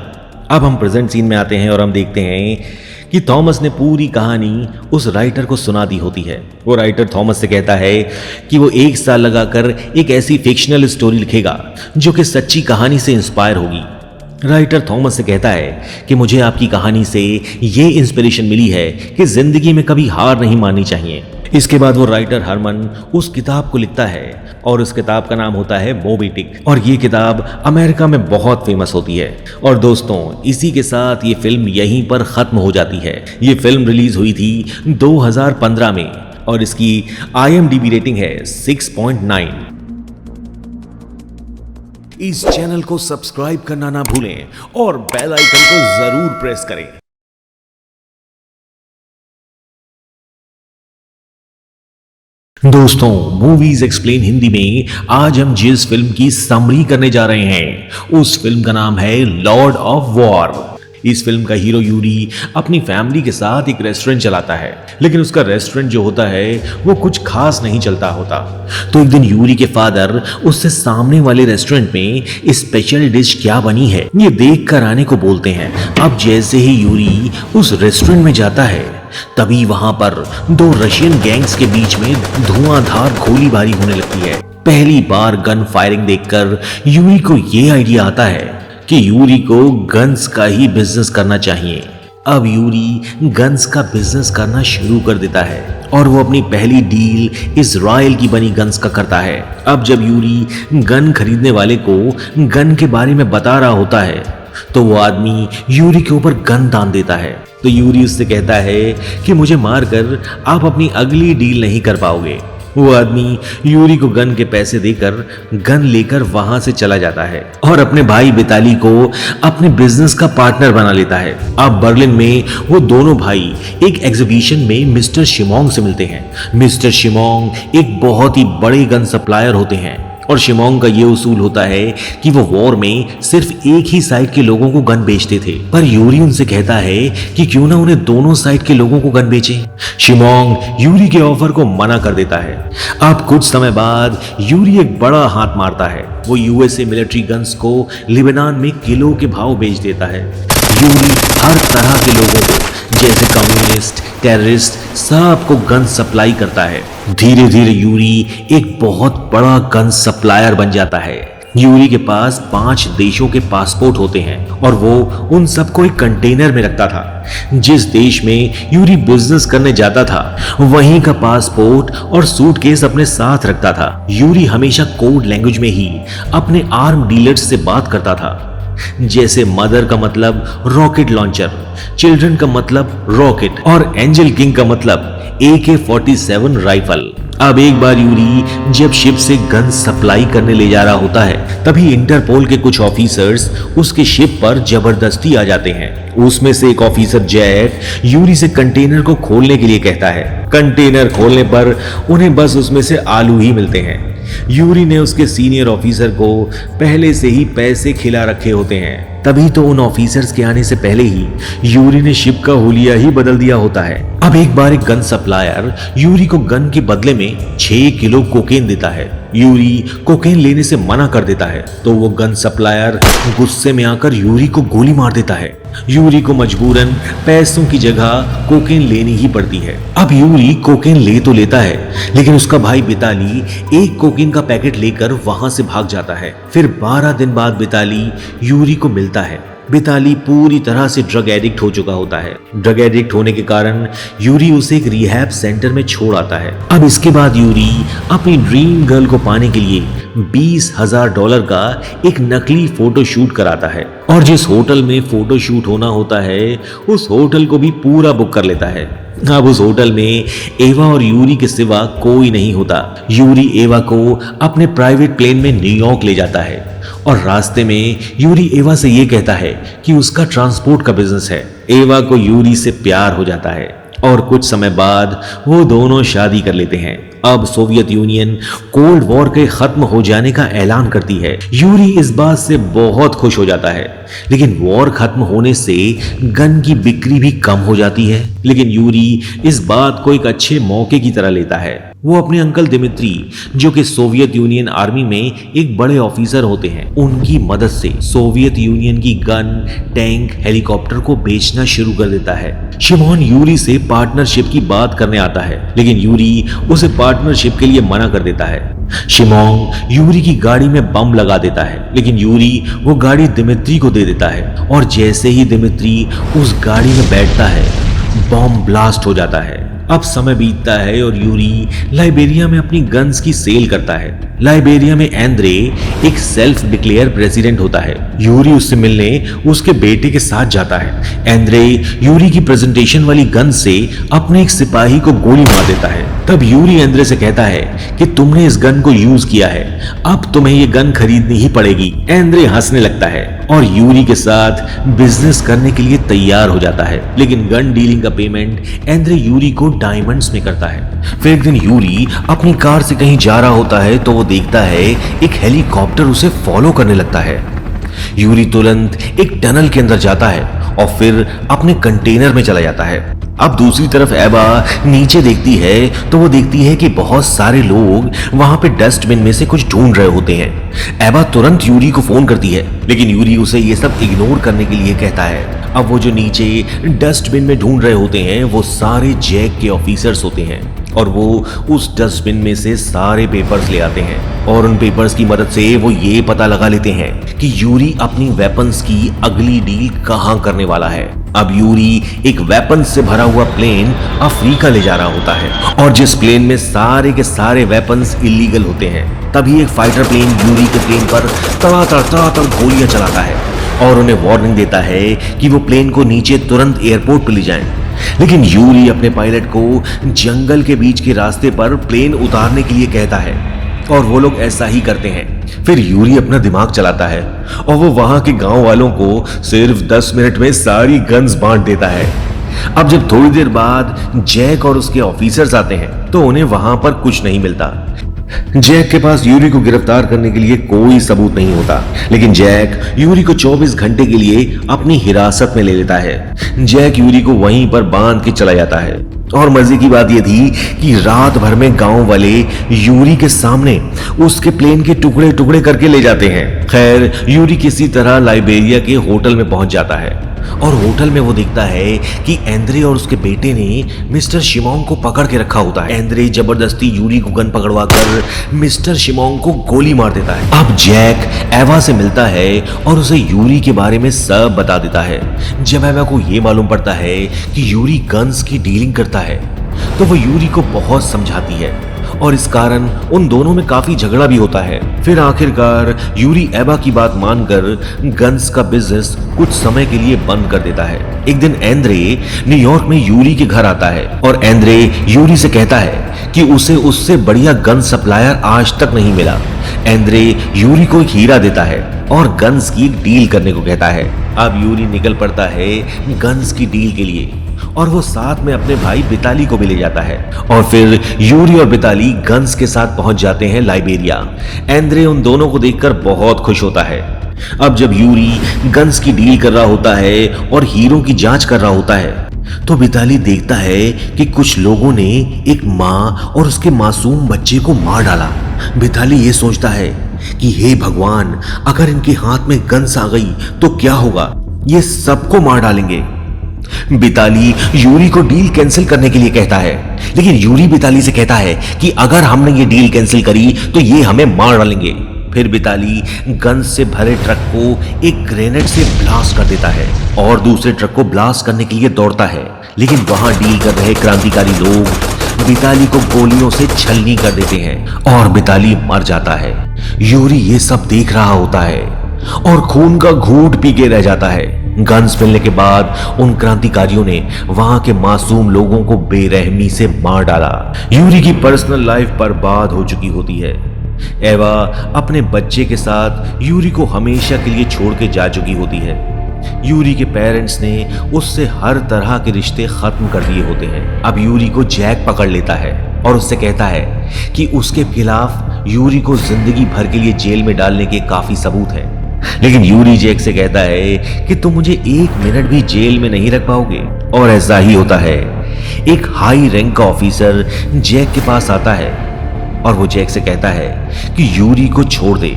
अब हम प्रेजेंट सीन में आते हैं और हम देखते हैं कि थॉमस ने पूरी कहानी उस राइटर को सुना दी होती है। वो राइटर थॉमस से कहता है कि वो 1 साल लगाकर एक ऐसी फिक्शनल स्टोरी लिखेगा जो कि सच्ची कहानी से इंस्पायर होगी। राइटर थॉमस से कहता है कि मुझे आपकी कहानी से ये इंस्पिरेशन मिली है कि जिंदगी में कभी हार नहीं माननी चाहिए। इसके बाद वो राइटर हरमन उस किताब को लिखता है और उस किताब का नाम होता है मोबी डिक और ये किताब अमेरिका में बहुत फेमस होती है। और दोस्तों, इसी के साथ ये फिल्म यहीं पर खत्म हो जाती है। ये फिल्म रिलीज हुई थी 2015 में और इसकी IMDb रेटिंग है 6.9। इस चैनल को सब्सक्राइब करना ना भूलें और बेल आइकन को जरूर प्रेस करें। दोस्तों, मूवीज एक्सप्लेन हिंदी में आज हम जिस फिल्म की समरी करने जा रहे हैं उस फिल्म का नाम है लॉर्ड ऑफ वॉर। इस फिल्म का हीरो यूरी अपनी फैमिली के साथ एक रेस्टोरेंट चलाता है, लेकिन उसका रेस्टोरेंट जो होता है वो कुछ खास नहीं चलता होता। तो एक दिन यूरी के फादर उससे सामने वाले रेस्टोरेंट में स्पेशल डिश क्या बनी है ये देख कर आने को बोलते हैं। अब जैसे ही यूरी उस रेस्टोरेंट में जाता है तभी वहां पर 2 रशियन गैंग्स के बीच में धुआंधार गोलीबारी होने लगती है। पहली बार गन फायरिंग देखकर यूरी को ये आइडिया आता है कि यूरी को गन्स का ही बिजनेस करना चाहिए। अब यूरी गन्स का बिजनेस करना शुरू कर देता है और वो अपनी पहली डील इजराइल की बनी गन्स का करता है। अब जब यूरी गन खरीदने वाले को गन के बारे में बता रहा होता है तो वो आदमी यूरी के ऊपर गन तान देता है। तो यूरी उससे कहता है कि मुझे मारकर आप अपनी अगली डील नहीं कर पाओगे। वो आदमी यूरी को गन के पैसे देकर गन लेकर वहां से चला जाता है और अपने भाई बिताली को अपने बिजनेस का पार्टनर बना लेता है। अब बर्लिन में वो दोनों भाई एक एग्जीबिशन में मिस्टर शिमोंग से मिलते हैं। मिस्टर शिमोंग एक बहुत ही बड़े गन सप्लायर होते हैं और शिमोंग का ये उसूल होता है कि वो वॉर में सिर्फ एक ही साइड के लोगों को गन बेचते थे। पर यूरी उनसे कहता है कि क्यों ना उन्हें दोनों साइड के लोगों को गन बेचे। शिमोंग यूरी के ऑफर को मना कर देता है। अब कुछ समय बाद यूरी एक बड़ा हाथ मारता है। वो यूएसए मिलिट्री गन्स को लिबनान में किलो के भाव बेच देता है। यूरी हर तरह के लोगों को जैसे कम्युनिस्ट, टेररिस्ट सबको गन सप्लाई करता है। धीरे धीरे यूरी एक बहुत बड़ा गन सप्लायर बन जाता है। यूरी के पास 5 देशों के पासपोर्ट होते हैं और वो उन सबको एक कंटेनर में रखता था। जिस देश में यूरी बिजनेस करने जाता था वहीं का पासपोर्ट और सूटकेस अपने साथ रखता था। यूरी हमेशा कोड लैंग्वेज में ही अपने आर्म डीलर्स से बात करता था, जैसे मदर का मतलब रॉकेट लॉन्चर, चिल्ड्रन का मतलब रॉकेट और एंजल किंग का मतलब AK-47 राइफल। अब एक बार यूरी जब शिप से गन सप्लाई करने ले जा रहा होता है, तभी इंटरपोल के कुछ ऑफिसर्स उसके शिप पर जबरदस्ती आ जाते हैं। उसमें से एक ऑफिसर जैक यूरी से कंटेनर को खोलने के लिए कहता है। कंटेनर खोलने पर उन्हें बस उसमें से आलू ही मिलते हैं। यूरी ने उसके सीनियर ऑफिसर को पहले से ही पैसे खिला रखे होते हैं, तभी तो उन ऑफिसर्स के आने से पहले ही यूरी ने शिप का हुलिया ही बदल दिया होता है। अब एक बार एक गन सप्लायर यूरी को गन के बदले में 6 किलो कोकेन देता है। यूरी कोकेन लेने से मना कर देता है तो वो गन सप्लायर गुस्से में आकर यूरी को गोली मार देता है। यूरी को मजबूरन पैसों की जगह कोकेन लेनी ही पड़ती है। अब यूरी कोकेन ले तो लेता है, लेकिन उसका भाई बिताली एक कोकेन का पैकेट लेकर वहां से भाग जाता है। फिर 12 दिन बाद बिताली यूरी को मिलता है। बिताली पूरी तरह से ड्रग एडिक्ट हो चुका होता है। ड्रग एडिक्ट होने के कारण यूरी उसे एक रिहैब सेंटर में छोड़ आता है। अब इसके बाद यूरी अपनी ड्रीम गर्ल को पाने के लिए $20,000 का एक नकली फोटो शूट कराता है और जिस होटल में फोटो शूट होना होता है उस होटल को भी पूरा बुक कर लेता है। अब उस होटल में एवा और यूरी के सिवा कोई नहीं होता। यूरी एवा को अपने प्राइवेट प्लेन में न्यूयॉर्क ले जाता है और रास्ते में यूरी एवा से ये कहता है कि उसका ट्रांसपोर्ट का बिजनेस है। एवा को यूरी से प्यार हो जाता है और कुछ समय बाद वो दोनों शादी कर लेते हैं। अब सोवियत यूनियन कोल्ड वॉर के खत्म हो जाने का ऐलान करती है। यूरी इस बात से बहुत खुश हो जाता है, लेकिन वॉर खत्म होने से गन की बिक्री भी कम हो जाती है। लेकिन यूरी इस बात को एक अच्छे मौके की तरह लेता है। वो अपने अंकल दिमित्री, जो कि सोवियत यूनियन आर्मी में एक बड़े ऑफिसर होते हैं, उनकी मदद से सोवियत यूनियन की गन, टैंक, हेलीकॉप्टर को बेचना शुरू कर देता है। शिमोन यूरी से पार्टनरशिप की बात करने आता है, लेकिन यूरी उसे पार्टनरशिप के लिए मना कर देता है। शिमोन यूरी की गाड़ी में बम लगा देता है, लेकिन यूरी वो गाड़ी दिमित्री को दे देता है और जैसे ही दिमित्री उस गाड़ी में बैठता है, बम ब्लास्ट हो जाता है। अब समय बीतता है और यूरी लाइबेरिया में अपनी गन्स की सेल करता है। लाइबेरिया में एंद्रे एक सेल्फ डिक्लेयर प्रेसिडेंट होता है। यूरी उससे मिलने उसके बेटे के साथ जाता है। एंद्रे यूरी की प्रेजेंटेशन वाली गन से अपने एक सिपाही को गोली मार देता है। तब यूरी एंद्रे से कहता है कि तुमने इस गन को यूज किया है, अब तुम्हें ये गन खरीदनी ही पड़ेगी। एंद्रे हंसने लगता है और यूरी के साथ बिजनेस करने के लिए तैयार हो जाता है, लेकिन गन डीलिंग का पेमेंट एंद्रे यूरी को डायमंड्स में करता है। फिर एक दिन यूरी अपनी कार से कहीं जा रहा होता है तो वो देखता है एक हेलीकॉप्टर उसे फॉलो करने लगता है। यूरी तुरंत एक टनल के अंदर जाता है और फिर अपने कंटेनर में चला जाता है। अब दूसरी तरफ एबा नीचे देखती है तो वो देखती है कि बहुत सारे लोग वहां पे डस्टबिन में से कुछ ढूंढ रहे होते हैं। एबा तुरंत यूरी को फोन करती है, लेकिन यूरी उसे ये सब इग्नोर करने के लिए कहता है। अब वो जो नीचे डस्टबिन में ढूंढ रहे होते हैं वो सारे जैक के ऑफिसर्स होते हैं और वो उस डस्टबिन में से सारे पेपर्स ले आते हैं और उन पेपर्स की मदद से वो ये पता लगा लेते हैं कि यूरी अपनी वेपन्स की अगली डील कहां करने वाला है। अब यूरी एक वेपन्स से भरा हुआ प्लेन अफ्रीका ले जा रहा होता है और जिस प्लेन में सारे के सारे वेपन्स इलीगल होते हैं, तभी एक फाइटर प्लेन यूरी के प्लेन पर तड़ातड़ गोलियां चलाता है और उन्हें वार्निंग देता है कि वो प्लेन को नीचे तुरंत एयरपोर्ट पर ले जाएं। लेकिन यूरी अपने पायलट को जंगल के बीच के रास्ते पर प्लेन उतारने के लिए कहता है और वो लोग ऐसा ही करते हैं। फिर यूरी अपना दिमाग चलाता है और वो वहां के गांव वालों को सिर्फ 10 मिनट में सारी गन्स बांट देता है। अब जब थोड़ी देर बाद जैक और उसके ऑफिसर्स आते हैं तो उन्हें वहां पर कुछ नहीं मिलता। जैक के पास यूरी को गिरफ्तार करने के लिए कोई सबूत नहीं होता, लेकिन जैक यूरी को 24 घंटे के लिए अपनी हिरासत में ले लेता है। जैक यूरी को वहीं पर बांध के चला जाता है और मजे की बात यह थी कि रात भर में गांव वाले यूरी के सामने उसके प्लेन के टुकड़े टुकड़े करके ले जाते हैं। खैर यूरी किसी तरह लाइबेरिया के होटल में पहुंच जाता है और होटल में वो देखता है कि एंद्रे और उसके बेटे ने मिस्टर शिमोन को पकड़ के रखा होता है। एंद्रे जबरदस्ती यूरी को गन पकड़वा कर मिस्टर शिमोन को गोली मार देता है। अब जैक एवा से मिलता है और उसे यूरी के बारे में सब बता देता है। जब एवा को ये मालूम पड़ता है कि यूरी गन्स की डीलिंग करता है तो वो यूरी को बहुत समझाती है और इस कारण उन दोनों में काफी झगड़ा भी होता है। फिर आखिरकार यूरी एबा की बात मानकर गन्स का बिजनेस कुछ समय के लिए बंद कर देता है। एक दिन एंद्रे न्यूयॉर्क में यूरी के घर आता है और एंद्रे यूरी से कहता है कि उसे उससे बढ़िया गन सप्लायर आज तक नहीं मिला। एंद्रे यूरी को एक हीरा देता है और गन्स की एक डील करने को कहता है। अब यूरी निकल पड़ता है गन्स की डील के लिए और वो साथ में अपने भाई बिताली को भी ले जाता है और फिर यूरी और बिताली गन्स के साथ पहुंच जाते हैं लाइबेरिया। एंद्रे उन दोनों को देखकर बहुत खुश होता है। अब जब यूरी गन्स की डील कर रहा होता है और हीरो की जांच कर रहा होता है तो बिताली देखता है कि कुछ लोगों ने एक माँ और उसके मासूम बच्चे को मार डाला। बिताली ये सोचता है कि हे भगवान, अगर इनके हाथ में गन्स आ गई तो क्या होगा, ये सबको मार डालेंगे। बिताली यूरी को डील कैंसिल करने के लिए कहता है, लेकिन यूरी बिताली से कहता है कि अगर हमने ये डील कैंसिल करी तो ये हमें मार डालेंगे। फिर बिताली गन्स से भरे ट्रक को एक ग्रेनेड से ब्लास्ट कर देता है और दूसरे ट्रक को ब्लास्ट करने के लिए दौड़ता है, लेकिन वहां डील कर रहे क्रांतिकारी लोग बिताली को गोलियों से छलनी कर देते हैं और बिताली मर जाता है। यूरी ये सब देख रहा होता है और खून का घूंट पी के रह जाता है। गन्स मिलने के बाद उन क्रांतिकारियों ने वहां के मासूम लोगों को बेरहमी से मार डाला। यूरी की पर्सनल लाइफ बर्बाद हो चुकी होती है। एवा अपने बच्चे के साथ यूरी को हमेशा के लिए छोड़ के जा चुकी होती है। यूरी के पेरेंट्स ने उससे हर तरह के रिश्ते खत्म कर दिए होते हैं। अब यूरी को जैक पकड़ लेता है और उससे कहता है कि उसके खिलाफ यूरी को जिंदगी भर के लिए जेल में डालने के काफी सबूत हैं। लेकिन यूरी जैक से कहता है कि तुम मुझे एक मिनट भी जेल में नहीं रख पाओगे। और ऐसा ही होता है। एक हाई रैंक का ऑफिसर जैक के पास आता है और वो जैक से कहता है कि यूरी को छोड़ दे,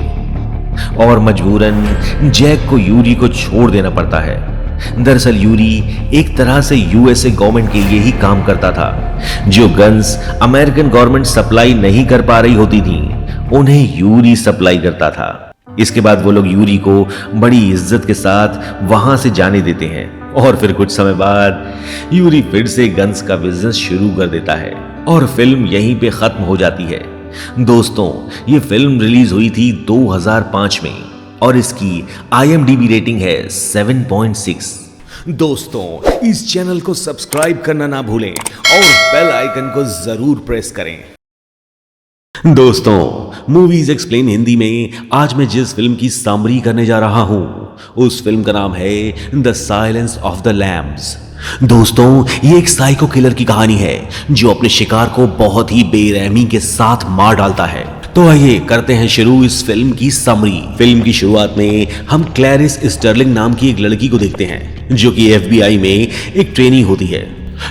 और मजबूरन जैक को यूरी को छोड़ देना पड़ता है। दरअसल यूरी एक तरह से यूएसए गवर्नमेंट के लिए ही काम करता था। जो गन्स अमेरिकन गवर्नमेंट सप्लाई नहीं कर पा रही होती थी, उन्हें यूरी सप्लाई करता था। इसके बाद वो लोग यूरी को बड़ी इज्जत के साथ वहां से जाने देते हैं और फिर कुछ समय बाद यूरी फिर से गन्स का बिजनेस शुरू कर देता है और फिल्म यहीं पे खत्म हो जाती है। दोस्तों, ये फिल्म रिलीज हुई थी 2005 में और इसकी IMDb रेटिंग है 7.6। दोस्तों, इस चैनल को सब्सक्राइब करना ना भूलें और बेल आइकन को जरूर प्रेस करें। दोस्तों, मूवीज एक्सप्लेन हिंदी में आज मैं जिस फिल्म की समरी करने जा रहा हूं, उस फिल्म का नाम है the silence of the lambs. दोस्तों, ये एक साइको किलर की कहानी है जो अपने शिकार को बहुत ही बेरहमी के साथ मार डालता है। तो आइए करते हैं शुरू इस फिल्म की समरी। फिल्म की शुरुआत में हम क्लैरिस स्टर्लिंग नाम की एक लड़की को देखते हैं जो कि FBI में एक ट्रेनी होती है।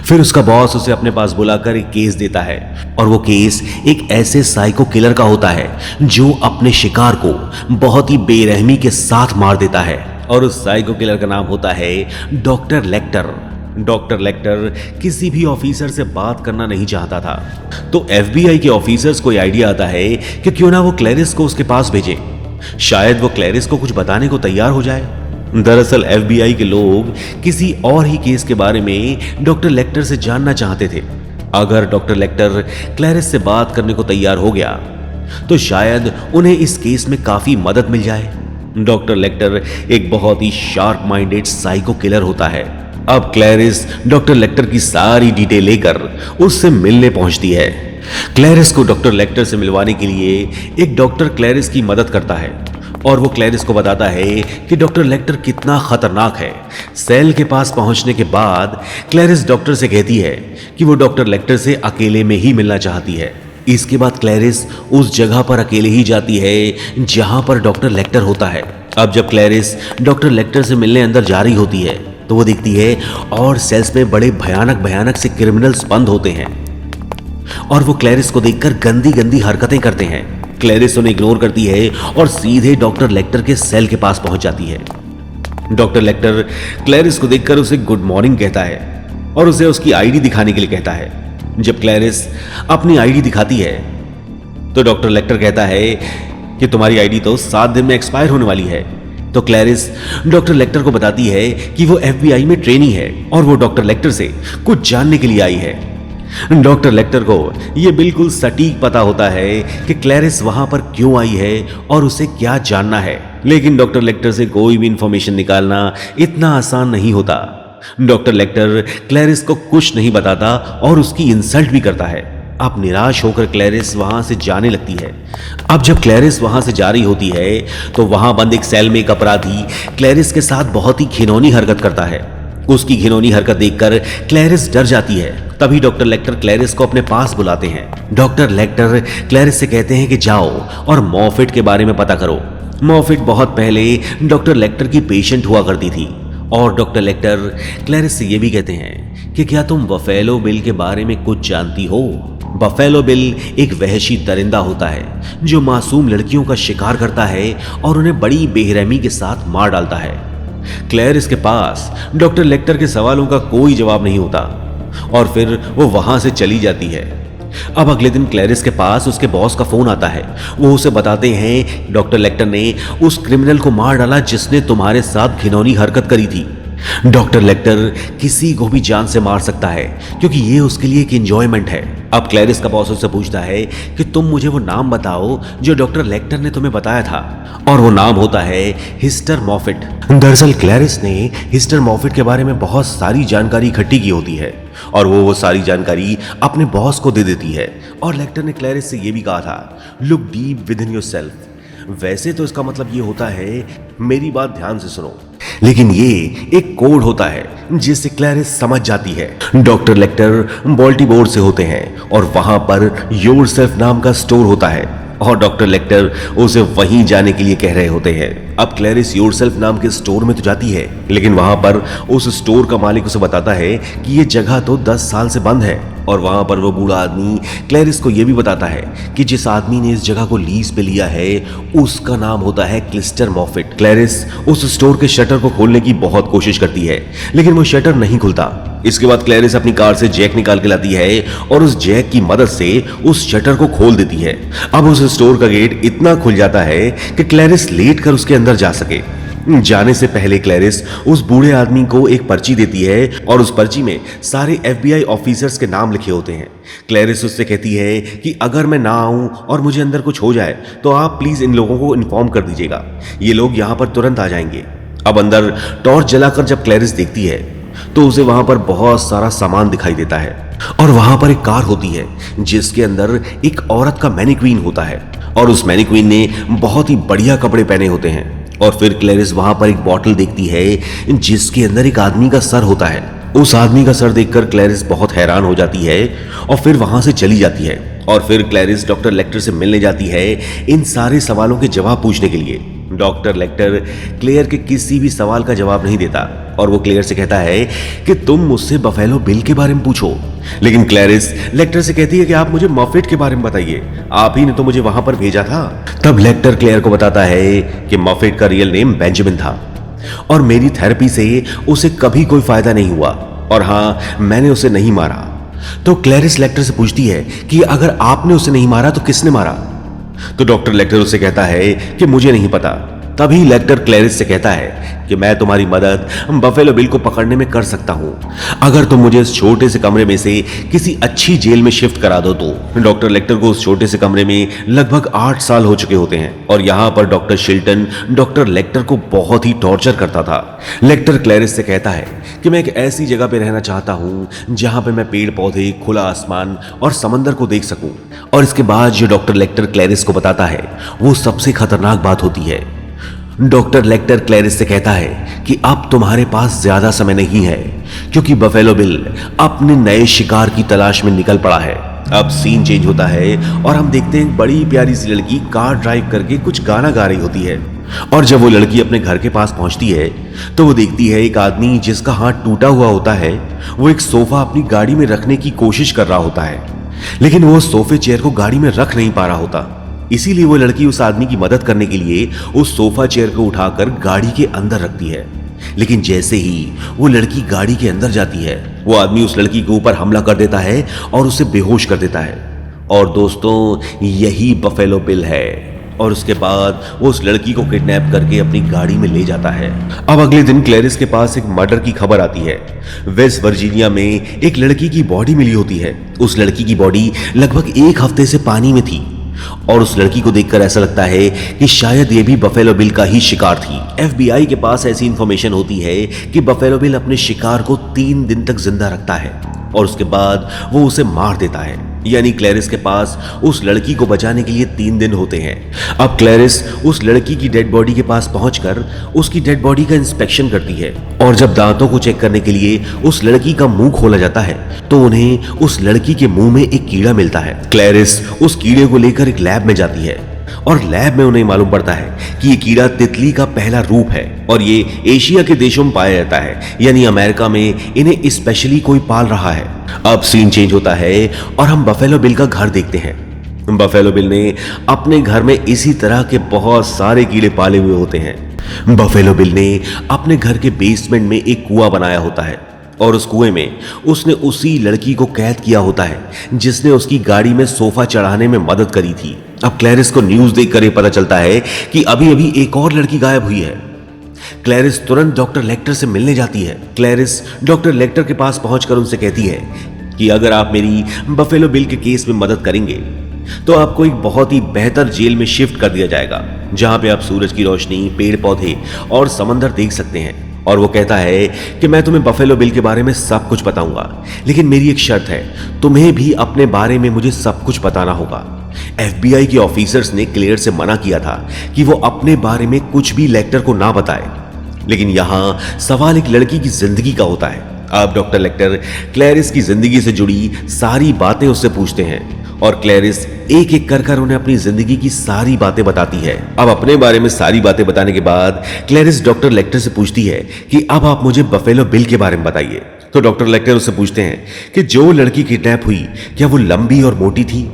फिर उसका बॉस उसे अपने पास बुलाकर एक केस देता है और वो केस एक ऐसे साइको किलर का होता है जो अपने शिकार को बहुत ही बेरहमी के साथ मार देता है और उस साइको किलर का नाम होता है डॉक्टर लेक्टर। डॉक्टर लेक्टर किसी भी ऑफिसर से बात करना नहीं चाहता था, तो FBI के ऑफिसर्स को आइडिया आता है कि क्यों ना वो क्लैरिस को उसके पास भेजे, शायद वो क्लैरिस को कुछ बताने को तैयार हो जाए। दरअसल FBI के लोग किसी और ही केस के बारे में डॉक्टर लेक्टर से जानना चाहते थे। अगर डॉक्टर लेक्टर क्लैरिस से बात करने को तैयार हो गया तो शायद उन्हें इस केस में काफी मदद मिल जाए। डॉक्टर लेक्टर एक बहुत ही शार्प माइंडेड साइको किलर होता है। अब क्लैरिस डॉक्टर लेक्टर की सारी डिटेल लेकर उससे मिलने पहुंचती है। क्लैरिस को डॉक्टर लेक्टर से मिलवाने के लिए एक डॉक्टर क्लैरिस की मदद करता है और वो क्लैरिस को बताता है कि डॉक्टर लेक्टर कितना खतरनाक है। सेल के पास पहुंचने के बाद क्लैरिस डॉक्टर से कहती है कि वो डॉक्टर लेक्टर से अकेले में ही मिलना चाहती है। इसके बाद क्लैरिस उस जगह पर अकेले ही जाती है जहां पर डॉक्टर लेक्टर होता है। अब जब क्लैरिस डॉक्टर लेक्टर से मिलने अंदर जा रही होती है तो वो देखती है और सेल्स में बड़े भयानक से क्रिमिनल्स बंद होते हैं और वो क्लैरिस को देखकर गंदी गंदी हरकतें करते हैं। क्लैरिस उन्हें इग्नोर करती है और सीधे डॉक्टर लेक्टर के सेल के पास पहुंच जाती है। डॉक्टर लेक्टर क्लैरिस को देखकर उसे गुड मॉर्निंग कहता है और उसे उसकी आईडी दिखाने के लिए कहता है। जब क्लैरिस अपनी आईडी दिखाती है तो डॉक्टर लेक्टर कहता है कि तुम्हारी आईडी तो 7 दिन में एक्सपायर होने वाली है। तो क्लैरिस डॉक्टर लेक्टर को बताती है कि वो FBI में ट्रेनी है और वो डॉक्टर लेक्टर से कुछ जानने के लिए आई है। डॉक्टर लेक्टर को यह बिल्कुल सटीक पता होता है कि क्लैरिस वहां पर क्यों आई है और उसे क्या जानना है, लेकिन डॉक्टर लेक्टर से कोई भी इंफॉर्मेशन निकालना इतना आसान नहीं होता। डॉक्टर लेक्टर क्लैरिस को कुछ नहीं बताता और उसकी इंसल्ट भी करता है। अब निराश होकर क्लैरिस वहां से जाने लगती है। अब जब क्लैरिस वहां से जा रही होती है तो वहां बंद एक सेल में एक अपराधी क्लैरिस के साथ बहुत ही घिनौनी हरकत करता है। उसकी घिनौनी हरकत देखकर क्लैरिस डर जाती है। तभी डॉक्टर लेक्टर क्लैरिस को अपने पास बुलाते हैं। डॉक्टर लेक्टर क्लैरिस से कहते हैं कि जाओ और मॉफिट के बारे में पता करो। मॉफिट बहुत पहले डॉक्टर लेक्टर की पेशेंट हुआ करती थी। और डॉक्टर लेक्टर क्लैरिस से ये भी कहते हैं कि क्या तुम बफेलो बिल के बारे में कुछ जानती हो? बफेलो बिल एक वहशी दरिंदा होता है जो मासूम लड़कियों का शिकार करता है और उन्हें बड़ी बेरहमी के साथ मार डालता है। क्लैरिस के पास डॉक्टर लेक्टर के सवालों का कोई जवाब नहीं होता और फिर वो वहां से चली जाती है। अब अगले दिन क्लैरिस के पास उसके बॉस का फोन आता है। वो उसे बताते हैं डॉक्टर लेक्टर ने उस क्रिमिनल को मार डाला जिसने तुम्हारे साथ घिनौनी हरकत करी थी। डॉक्टर लेक्टर किसी को भी जान से मार सकता है क्योंकि ये उसके लिए एक एंजॉयमेंट है। अब क्लैरिस का बॉस उससे पूछता है कि तुम मुझे वो नाम बताओ जो डॉक्टर लेक्टर ने तुम्हें बताया था, और वो नाम होता है हिस्टर मॉफिट। दरअसल क्लैरिस ने हिस्टर मॉफिट के बारे में बहुत सारी जानकारी इकट्ठी की होती है और वो सारी जानकारी अपने बॉस को दे देती है। और लेक्टर ने क्लैरिस से ये भी कहा था, look deep with in yourself. वैसे तो इसका मतलब ये होता है, मेरी बात ध्यान से सुनो, लेकिन ये एक कोड होता है जिसे क्लैरिस समझ जाती है। डॉक्टर लेक्टर बॉल्टीमोर से होते हैं और वहां पर योरसेल्फ नाम का स्टोर होता है और डॉक्टर लेक्टर उसे वहीं जाने के लिए कह रहे होते हैं। अब क्लैरिस योरसेल्फ नाम के स्टोर में तो जाती है, लेकिन वहां पर उस स्टोर का मालिक उसे बताता है कि ये जगह तो 10 साल से बंद है। और वहां पर वो बूढ़ा आदमी क्लैरिस को यह भी बताता है कि जिस आदमी ने इस जगह को लीज पे लिया है उसका नाम होता है क्लिस्टर मॉफिट। क्लैरिस उस स्टोर के शटर को खोलने की बहुत कोशिश करती है, लेकिन वो शटर नहीं खुलता। इसके बाद क्लैरिस अपनी कार से जैक निकाल के लाती है और उस जैक की मदद से उस शटर को खोल देती है। अब उस स्टोर का गेट इतना खुल जाता है कि क्लैरिस लेट कर उसके अंदर जा सके। जाने से पहले क्लैरिस उस बूढ़े आदमी को एक पर्ची देती है और उस पर्ची में सारे FBI ऑफिसर्स के नाम लिखे होते हैं। क्लैरिस उससे कहती है कि अगर मैं ना आऊं और मुझे अंदर कुछ हो जाए तो आप प्लीज इन लोगों को इन्फॉर्म कर दीजिएगा, ये लोग यहां पर तुरंत आ जाएंगे। अब अंदर टॉर्च जलाकर जब क्लैरिस देखती है तो उसे वहां पर बहुत सारा सामान दिखाई देता है और वहां पर एक कार होती है जिसके अंदर एक औरत का मैनीक्वीन होता है और उस मैनीक्वीन ने बहुत ही बढ़िया कपड़े पहने होते हैं। और फिर क्लैरिस वहां पर एक बॉटल देखती है जिसके अंदर एक आदमी का सर होता है। उस आदमी का सर देखकर क्लैरिस बहुत हैरान हो जाती है और फिर वहां से चली जाती है। और फिर क्लैरिस डॉक्टर लेक्टर से मिलने जाती है इन सारे सवालों के जवाब पूछने के लिए। डॉक्टर लेक्टर क्लेयर के किसी भी सवाल का जवाब नहीं देता और वो क्लेयर से कहता है कि तुम मुझसे बफेलो बिल के बारे में पूछो, लेकिन क्लैरिस लेक्टर से कहती है कि आप मुझे मॉफिट के बारे में बताइए, आप ही ने तो मुझे वहां पर भेजा था। तब लेक्टर क्लेयर को बताता है कि मॉफिट का रियल नेम बेंजामिन था और मेरी थेरेपी से उसे कभी कोई फायदा नहीं हुआ और हाँ, मैंने उसे नहीं मारा। तो क्लैरिस लेक्टर से पूछती है कि अगर आपने उसे नहीं मारा तो किसने मारा? तो डॉक्टर लेक्टर उससे कहता है कि मुझे नहीं पता। तभी लेक्टर क्लैरिस से कहता है कि मैं तुम्हारी मदद बफेलो बिल को पकड़ने में कर सकता हूं अगर तुम मुझे इस छोटे से कमरे में से किसी अच्छी जेल में शिफ्ट करा दो तो। डॉक्टर लेक्टर को उस छोटे से कमरे में लगभग 8 साल हो चुके होते हैं और यहां पर डॉक्टर शिल्टन डॉक्टर लेक्टर को बहुत ही टॉर्चर करता था। लेक्टर क्लैरिस से कहता है कि मैं एक ऐसी जगह पे रहना चाहता हूं जहां पे मैं पेड़ पौधे, खुला आसमान और समंदर को देख सकूं। और इसके बाद जो डॉक्टर लेक्टर क्लैरिस को बताता है वो सबसे खतरनाक बात होती है। डॉक्टर लेक्टर क्लैरिस से कहता है कि अब तुम्हारे पास ज्यादा समय नहीं है क्योंकि बफेलो बिल अपने नए शिकार की तलाश में निकल पड़ा है। अब सीन चेंज होता है और हम देखते हैं एक बड़ी प्यारी सी लड़की कार ड्राइव करके कुछ गाना गा रही होती है और जब वो लड़की अपने घर के पास पहुंचती है तो वो देखती है एक आदमी जिसका हाथ टूटा हुआ होता है वो एक सोफा अपनी गाड़ी में रखने की कोशिश कर रहा होता है, लेकिन वो सोफे चेयर को गाड़ी में रख नहीं पा रहा होता। इसीलिए वो लड़की उस आदमी की मदद करने के लिए उस सोफा चेयर को उठाकर गाड़ी के अंदर रखती है, लेकिन जैसे ही वो लड़की गाड़ी के अंदर जाती है वो आदमी उस लड़की के ऊपर हमला कर देता है और उसे बेहोश कर देता है। और दोस्तों, यही बफेलो बिल है। और उसके बाद वो उस लड़की को किडनैप करके अपनी गाड़ी में ले जाता है। अब अगले दिन क्लैरिस के पास एक मर्डर की खबर आती है। वेस्ट वर्जीनिया में एक लड़की की बॉडी मिली होती है। उस लड़की की बॉडी लगभग 1 हफ्ते से पानी में थी और उस लड़की को देखकर ऐसा लगता है कि शायद ये भी बफेलो बिल का ही शिकार थी। FBI के पास ऐसी इंफॉर्मेशन होती है कि बफेलो बिल अपने शिकार को 3 दिन तक जिंदा रखता है और उसके बाद वो उसे मार देता है। यानी क्लैरिस के पास उस लड़की को बचाने के लिए 3 दिन होते हैं। अब क्लैरिस उस लड़की की डेड बॉडी के पास पहुंचकर उसकी डेड बॉडी का इंस्पेक्शन करती है और जब दांतों को चेक करने के लिए उस लड़की का मुंह खोला जाता है तो उन्हें उस लड़की के मुंह में एक कीड़ा मिलता है। क्लैरिस उस कीड़े को लेकर एक लैब में जाती है और लैब में उन्हें मालूम पड़ता है कि ये कीड़ा तितली का पहला रूप है और ये एशिया के देशों में पाया जाता है, यानी अमेरिका में इन्हें स्पेशली कोई पाल रहा है। अब सीन चेंज होता है और हम बफेलो बिल का घर देखते हैं। बफेलो बिल ने अपने घर में इसी तरह के बहुत सारे कीड़े पाले हुए होते हैं। बफेलो बिल ने अपने घर के बेसमेंट में एक कुआं बनाया होता है और उस कुएं में उसने उसी लड़की को कैद किया होता है जिसने उसकी गाड़ी में सोफा चढ़ाने में मदद करी थी। अब क्लैरिस को न्यूज देखकर ये पता चलता है कि अभी अभी एक और लड़की गायब हुई है। क्लैरिस तुरंत डॉक्टर लेक्टर से मिलने जाती है। क्लैरिस डॉक्टर लेक्टर के पास पहुंचकर उनसे कहती है कि अगर आप मेरी बफेलो बिल के केस में मदद करेंगे तो आपको एक बहुत ही बेहतर जेल में शिफ्ट कर दिया जाएगा जहां पे आप सूरज की रोशनी, पेड़ पौधे और समंदर देख सकते हैं। और वो कहता है कि मैं तुम्हें बफेलो बिल के बारे में सब कुछ बताऊंगा, लेकिन मेरी एक शर्त है, तुम्हें भी अपने बारे में मुझे सब कुछ बताना होगा। FBI के ऑफिसर्स ने क्लेयर से मना किया था कि वो अपने बारे में कुछ भी लेक्टर को ना बताए, लेकिन यहां सवाल एक लड़की की जिंदगी का होता है। अब डॉक्टर लेक्टर क्लैरिस की जिंदगी से जुड़ी सारी बातें उससे पूछते हैं और क्लैरिस एक एक कर उन्हें अपनी जिंदगी की सारी बातें बताती है। अब अपने बारे में सारी बातें बताने के बाद क्लैरिस डॉक्टर लेक्टर से पूछती है कि अब आप मुझे बफेलो बिल के बारे में बताइए। तो डॉक्टर लेक्टर उससे पूछते हैं कि जो लड़की किडनैप हुई क्या वो लंबी और मोटी थी?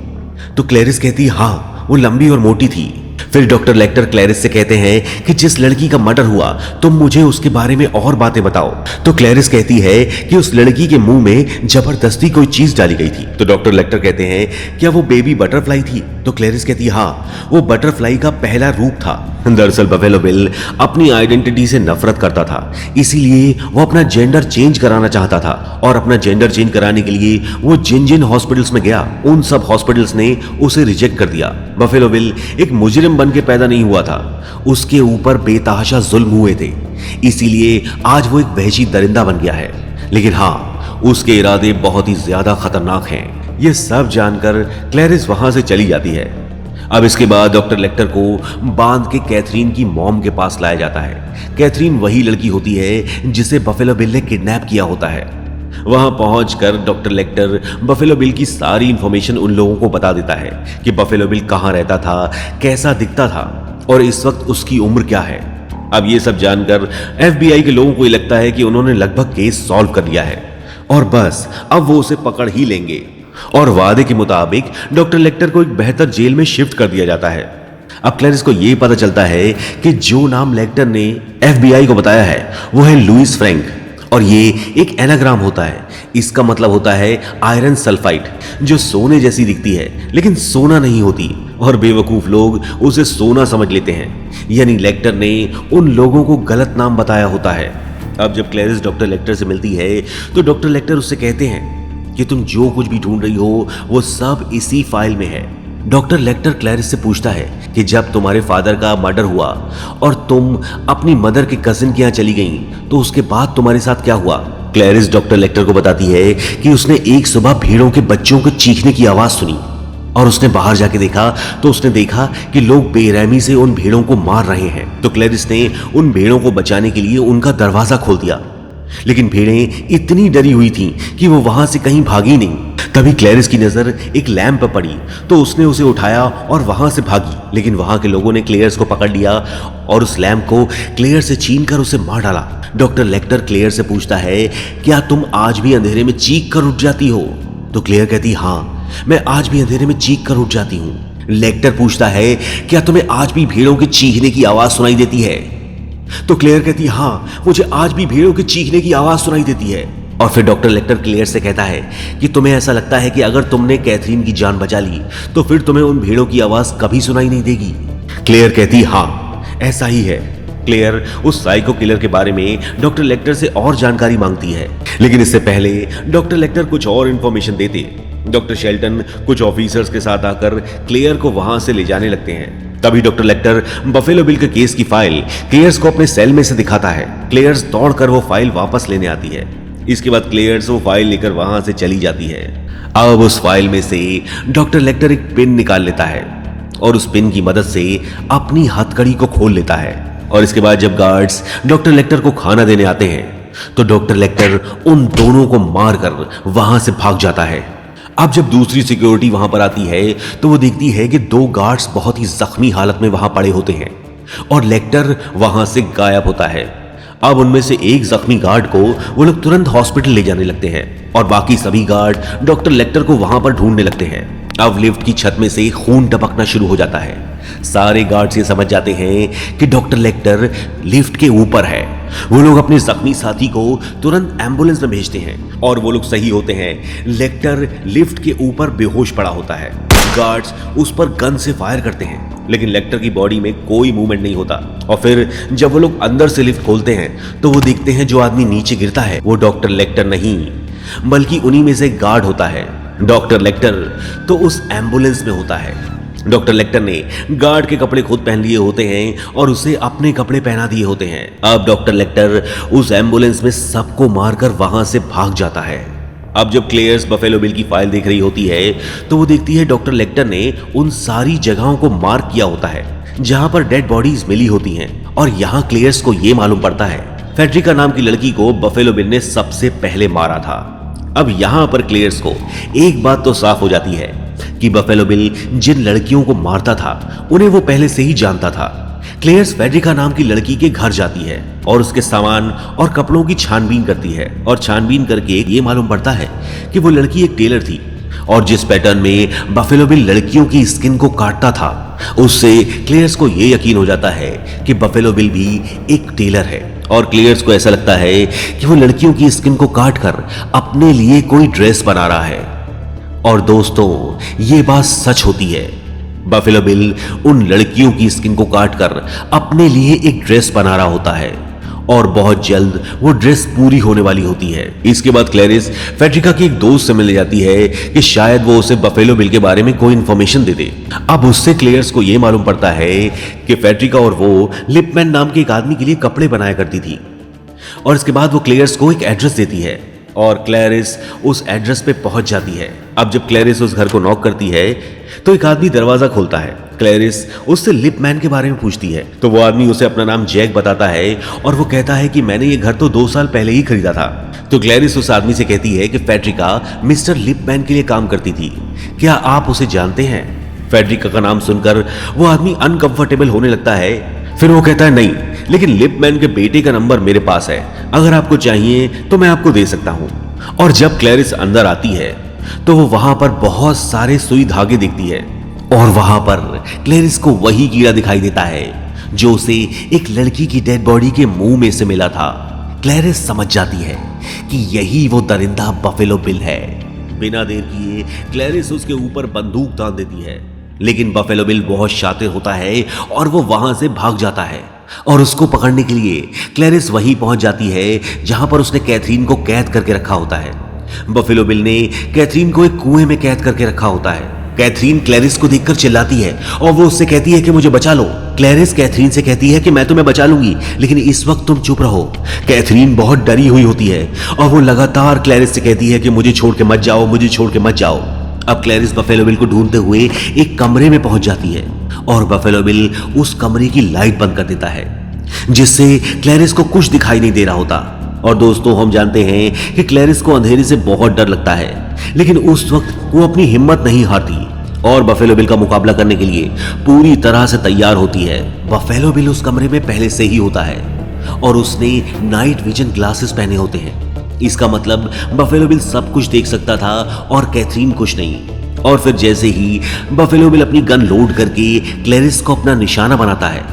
तो क्लैरिस कहती हाँ, वो लंबी और मोटी थी। फिर डॉक्टर लेक्टर क्लैरिस से कहते हैं कि जिस लड़की का मर्डर हुआ तुम मुझे उसके बारे में और बातें बताओ। तो क्लैरिस कहती है कि उस लड़की के मुंह में जबरदस्ती कोई चीज डाली गई थी। तो डॉक्टर लेक्टर कहते हैं क्या वो बेबी बटरफ्लाई थी? तो क्लैरिस कहती है हाँ, वो बटरफ्लाई का पहला रूप था। दरअसल बफेलो बिल अपनी आइडेंटिटी से नफरत करता था, इसीलिए वो अपना जेंडर चेंज कराना चाहता था और अपना जेंडर चेंज कराने के लिए वो जिन जिन हॉस्पिटल्स में गया उन सब हॉस्पिटल्स ने उसे रिजेक्ट कर दिया। बफेलो बिल एक मुजरिम बन के पैदा नहीं हुआ था, उसके ऊपर बेतहाशा जुल्म हुए थे, इसीलिए आज वो एक वहशी दरिंदा बन गया है। लेकिन हाँ, उसके इरादे बहुत ही ज्यादा खतरनाक हैं। ये सब जानकर क्लैरिस वहां से चली जाती है। अब इसके बाद डॉक्टर लेक्टर को बांध के कैथरीन की मॉम के पास लाया जाता है। कैथरीन वही लड़की होती है जिसे बफेलो बिल ने किडनैप किया होता है। वहां पहुंचकर डॉक्टर लेक्टर बफेलो बिल की सारी इंफॉर्मेशन उन लोगों को बता देता है कि बफेलो बिल कहां रहता था, कैसा दिखता था और इस वक्त उसकी उम्र क्या है। अब ये सब जानकर FBI के लोगों को ये लगता है कि उन्होंने लगभग केस सॉल्व कर लिया है और बस अब वो उसे पकड़ ही लेंगे और वादे के मुताबिक डॉक्टर लेक्टर को एक बेहतर जेल में शिफ्ट कर दिया जाता है। अब क्लैरिस को यह पता चलता है कि जो नाम लेक्टर ने FBI को बताया है वो है लुइस फ्रैंक और ये एक एनाग्राम होता है। इसका मतलब होता है आयरन सल्फाइड, जो सोने जैसी दिखती है लेकिन सोना नहीं होती और बेवकूफ लोग उसे सोना समझ लेते हैं, यानी लेक्टर ने उन लोगों को गलत नाम बताया होता है। अब जब क्लैरिस डॉक्टर लेक्टर से मिलती है तो डॉक्टर लेक्टर उससे कहते हैं कि तुम जो कुछ भी ढूंढ रही हो वो सब इसी फाइल में है। डॉक्टर लेक्टर क्लैरिस से पूछता है कि जब तुम्हारे फादर का मर्डर हुआ और तुम अपनी मदर के कजिन के यहाँ चली गई तो उसके बाद तुम्हारे साथ क्या हुआ? क्लैरिस डॉक्टर लेक्टर को बताती है कि उसने एक सुबह भेड़ों के बच्चों को चीखने की आवाज सुनी और उसने बाहर जाके देखा तो उसने देखा कि लोग बेरहमी से उन भेड़ों को मार रहे हैं। तो क्लैरिस ने उन भेड़ों को बचाने के लिए उनका दरवाजा खोल दिया, लेकिन भेड़ें इतनी डरी हुई थीं कि वो वहां से कहीं भागी नहीं। तभी क्लैरिस की नजर एक लैंप पर पड़ी तो उसने उसे उठाया और वहां से भागी, लेकिन वहां के लोगों ने क्लेयर्स को पकड़ लिया और उस लैंप को क्लेयर से छीनकर उसे मार डाला। डॉक्टर लेक्टर क्लेयर से पूछता है क्या तुम आज भी अंधेरे में चीख कर उठ जाती हो? तो क्लेयर कहती हाँ, मैं आज भी अंधेरे में चीख कर उठ जाती हूँ। लेक्टर पूछता है क्या तुम्हें आज भी भेड़ों के चीखने की आवाज सुनाई देती है? तो क्लेयर कहती हाँ, मुझे आज भी भेड़ों के चीखने की आवाज सुनाई देती है। और फिर डॉक्टर लेक्टर क्लेयर से कहता है कि तुम्हें ऐसा लगता है कि अगर तुमने कैथरीन की जान बचा ली तो फिर तुम्हें उन भेड़ों की आवाज कभी सुनाई नहीं देगी। क्लेयर कहती हाँ, ऐसा ही है। क्लेयर उस साइको किलर के बारे में डॉक्टर लेक्टर से और जानकारी मांगती है, लेकिन इससे पहले डॉक्टर लेक्टर कुछ और इंफॉर्मेशन देते। डॉक्टर शेल्टन कुछ ऑफिसर्स के साथ आकर क्लेयर को वहां से ले जाने लगते हैं। तभी डॉक्टर लेक्टर बफेलो बिल के केस की फाइल क्लेयर्स को अपने सेल में से दिखाता है। क्लेयर्स दौड़कर वो फाइल वापस लेने आती है। इसके बाद क्लेयर्स वो फाइल लेकर वहां से चली जाती है। अब उस फाइल में से डॉक्टर लेक्टर एक पिन निकाल लेता है और उस पिन की मदद से अपनी हथकड़ी को खोल लेता है। और इसके बाद जब गार्ड्स डॉक्टर लेक्टर को खाना देने आते हैं तो डॉक्टर लेक्टर उन दोनों को मारकर वहां से भाग जाता है। अब जब दूसरी सिक्योरिटी वहां पर आती है तो वो देखती है कि 2 गार्ड्स बहुत ही जख्मी हालत में वहां पड़े होते हैं और लेक्टर वहां से गायब होता है। अब उनमें से एक जख्मी गार्ड को वो लोग तुरंत हॉस्पिटल ले जाने लगते हैं और बाकी सभी गार्ड डॉक्टर लेक्टर को वहां पर ढूंढने लगते हैं। अब लिफ्ट की छत में से खून टपकना शुरू हो जाता है। सारे गार्ड्स ये समझ जाते हैं कि डॉक्टर लेक्टर लिफ्ट के ऊपर है। वो लोग अपने जख्मी साथी को तुरंत एम्बुलेंस में भेजते हैं और वो लोग सही होते हैं। लेक्टर लिफ्ट के ऊपर बेहोश पड़ा होता है। गार्ड्स उस पर गन से फायर करते हैं लेकिन लेक्टर की बॉडी में कोई मूवमेंट नहीं होता। और फिर जब वो लोग अंदर से लिफ्ट खोलते हैं तो वो देखते हैं जो आदमी नीचे गिरता है वो डॉक्टर लेक्टर नहीं बल्कि उन्हीं में से गार्ड होता है। डॉक्टर लेक्टर तो उस एम्बुलेंस में होता है। डॉक्टर लेक्टर ने गार्ड के कपड़े खुद पहन लिए होते हैं और उसे अपने कपड़े पहना दिए होते हैं। अब डॉक्टर लेक्टर उस एम्बुलेंस में सबको मारकर वहां से भाग जाता है। अब जब क्लेयर्स बफेलो बिल की फाइल देख रही होती है तो वो देखती है डॉक्टर लेक्टर ने उन सारी जगहों को मार्क किया होता है जहां पर डेड बॉडीज मिली होती हैं। और यहां क्लेयर्स को यह मालूम पड़ता है फेड्रिका नाम की लड़की को बफेलो बिल ने सबसे पहले मारा था। अब यहां पर क्लेयर्स को एक बात तो साफ हो जाती है कि बफेलो बिल जिन लड़कियों को मारता था उन्हें वो पहले से ही जानता था। क्लेयर्स फेड्रिका नाम की लड़की के घर जाती है और उसके सामान और कपड़ों की छानबीन करती है और छानबीन करके ये मालूम पड़ता है कि वो लड़की एक टेलर थी और जिस पैटर्न में बफेलो बिल लड़कियों की स्किन को काटता था उससे क्लेयर्स को ये यकीन हो जाता है कि बफेलो बिल भी एक टेलर है। और क्लेयर्स को ऐसा लगता है कि वो लड़कियों की स्किन को काटकर अपने लिए कोई ड्रेस बना रहा है। और दोस्तों ये बात सच होती है। बफेलो बिल उन लड़कियों की स्किन को काटकर अपने लिए एक ड्रेस बना रहा होता है और बहुत जल्द वो ड्रेस पूरी होने वाली होती है। इसके बाद क्लैरिस फेड्रिका की एक दोस्त से मिलने जाती है कि शायद वो उसे बफेलो बिल के बारे में कोई इंफॉर्मेशन दे दे। अब उससे क्लेयर्स को ये मालूम पड़ता है कि फेड्रिका और वो लिपमैन नाम के एक आदमी के लिए कपड़े बनाया करती थी। और इसके बाद वो क्लेयर्स को एक एड्रेस देती है और क्लैरिस उस एड्रेस पे पहुंच जाती है। अब जब क्लैरिस उस घर को नॉक करती है तो एक आदमी दरवाजा खोलता है। क्लैरिस उससे लिपमैन के बारे में पूछती है तो वो आदमी उसे अपना नाम जैक बताता है और वो कहता है कि मैंने ये घर तो 2 साल पहले ही खरीदा था। तो क्लैरिस उस आदमी से कहती है कि फेड्रिका मिस्टर लिपमैन के लिए काम करती थी, क्या आप उसे जानते हैं? फेड्रिका का नाम सुनकर वो आदमी अनकंफर्टेबल होने लगता है। फिर वो कहता है नहीं, लेकिन लिपमैन के बेटे का नंबर मेरे पास है, अगर आपको चाहिए तो मैं आपको दे सकता हूं। और जब क्लैरिस अंदर आती है तो वो वहां पर बहुत सारे सुई धागे देखती है और वहां पर क्लैरिस को वही कीड़ा दिखाई देता है जो उसे एक लड़की की डेड बॉडी के मुंह में से मिला था। क्लैरिस समझ जाती है कि यही वो दरिंदा बफेलो बिल है। बिना देर किए क्लैरिस उसके ऊपर बंदूक तान देती है, लेकिन बफेलो बिल बहुत शातिर होता है और वो वहां से भाग जाता है। और उसको पकड़ने के लिए क्लैरिस वहीं पहुंच जाती है जहां पर उसने कैथरीन को कैद करके रखा होता है। बफेलो बिल ने कैथरीन को एक कुएं में कैद करके रखा होता है। कैथरीन क्लैरिस को देखकर चिल्लाती है और वो उससे कहती है कि मुझे बचा लो। क्लैरिस कैथरीन से कहती है कि मैं तुम्हें बचा लूंगी, लेकिन इस वक्त तुम चुप रहो। कैथरीन बहुत डरी हुई होती है और वो लगातार क्लैरिस से कहती है कि मुझे छोड़ के मत जाओ, मुझे छोड़ के मत जाओ। अब क्लैरिस बफेलो बिल को ढूंढते हुए एक कमरे में पहुंच जाती है और बफेलो बिल उस कमरे की लाइट बंद कर देता है जिससे क्लैरिस को कुछ दिखाई नहीं दे रहा होता। और दोस्तों हम जानते हैं कि क्लैरिस को अंधेरे से बहुत डर लगता है, लेकिन उस वक्त वो अपनी हिम्मत नहीं हारती और बफेलो बिल का मुकाबला करने के लिए पूरी तरह से तैयार होती है। बफेलो बिल उस कमरे में पहले से ही होता है और उसने नाइट विजन ग्लासेस पहने होते हैं। इसका मतलब बफेलो बिल सब कुछ देख सकता था और कैथरीन कुछ नहीं। और फिर जैसे ही बफेलो बिल अपनी गन लोड करके क्लैरिस को अपना निशाना बनाता है,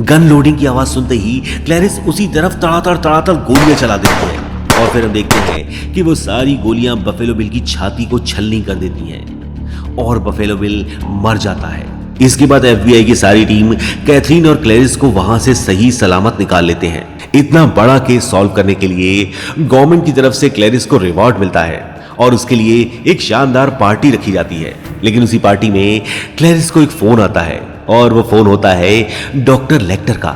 गन लोडिंग की आवाज सुनते ही क्लैरिस उसी तरफ तड़ातड़ गोलियां चला देती है। और फिर हम देखते हैं कि वो सारी गोलियां बफेलो बिल की छाती को छलनी कर देती हैं और बफेलो बिल मर जाता है। इसके बाद FBI की सारी टीम कैथरीन और क्लैरिस को वहां से सही सलामत निकाल लेते हैं। इतना बड़ा केस सॉल्व करने के लिए गवर्नमेंट की तरफ से क्लैरिस को रिवॉर्ड मिलता है और उसके लिए एक शानदार पार्टी रखी जाती है। लेकिन उसी पार्टी में क्लैरिस को एक फोन आता है और वो फोन होता है डॉक्टर लेक्टर का।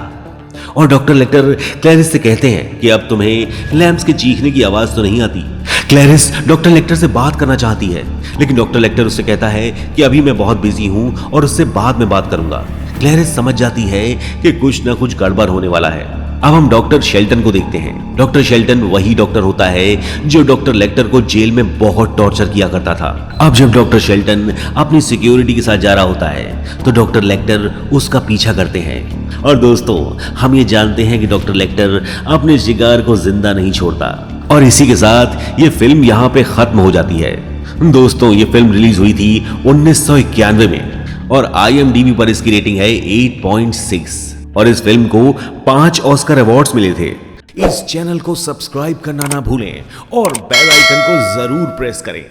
और डॉक्टर लेक्टर क्लैरिस से कहते हैं कि अब तुम्हें लैम्स के चीखने की आवाज तो नहीं आती, क्लैरिस डॉक्टर लेक्टर से बात करना चाहती है, लेकिन डॉक्टर लेक्टर उससे कहता है कि अभी मैं बहुत बिजी हूं और उससे बाद में बात करूंगा। क्लैरिस समझ जाती है कि कुछ ना कुछ गड़बड़ होने वाला है। अब हम डॉक्टर शेल्टन को देखते हैं। डॉक्टर शेल्टन वही डॉक्टर होता है जो डॉक्टर लेक्टर को जेल में बहुत टॉर्चर किया करता था। अब जब डॉक्टर शेल्टन अपनी सिक्योरिटी के साथ जा रहा होता है तो डॉक्टर लेक्टर उसका पीछा करते हैं। और दोस्तों, हम ये जानते हैं कि डॉक्टर लेक्टर अपने शिकार को जिंदा नहीं छोड़ता। और इसी के साथ ये फिल्म यहाँ पे खत्म हो जाती है। दोस्तों, ये फिल्म रिलीज हुई थी 1991 में और IMDb पर इसकी रेटिंग है 8.6 और इस फिल्म को 5 ऑस्कर अवार्ड्स मिले थे। इस चैनल को सब्सक्राइब करना ना भूलें और बेल आइकन को जरूर प्रेस करें।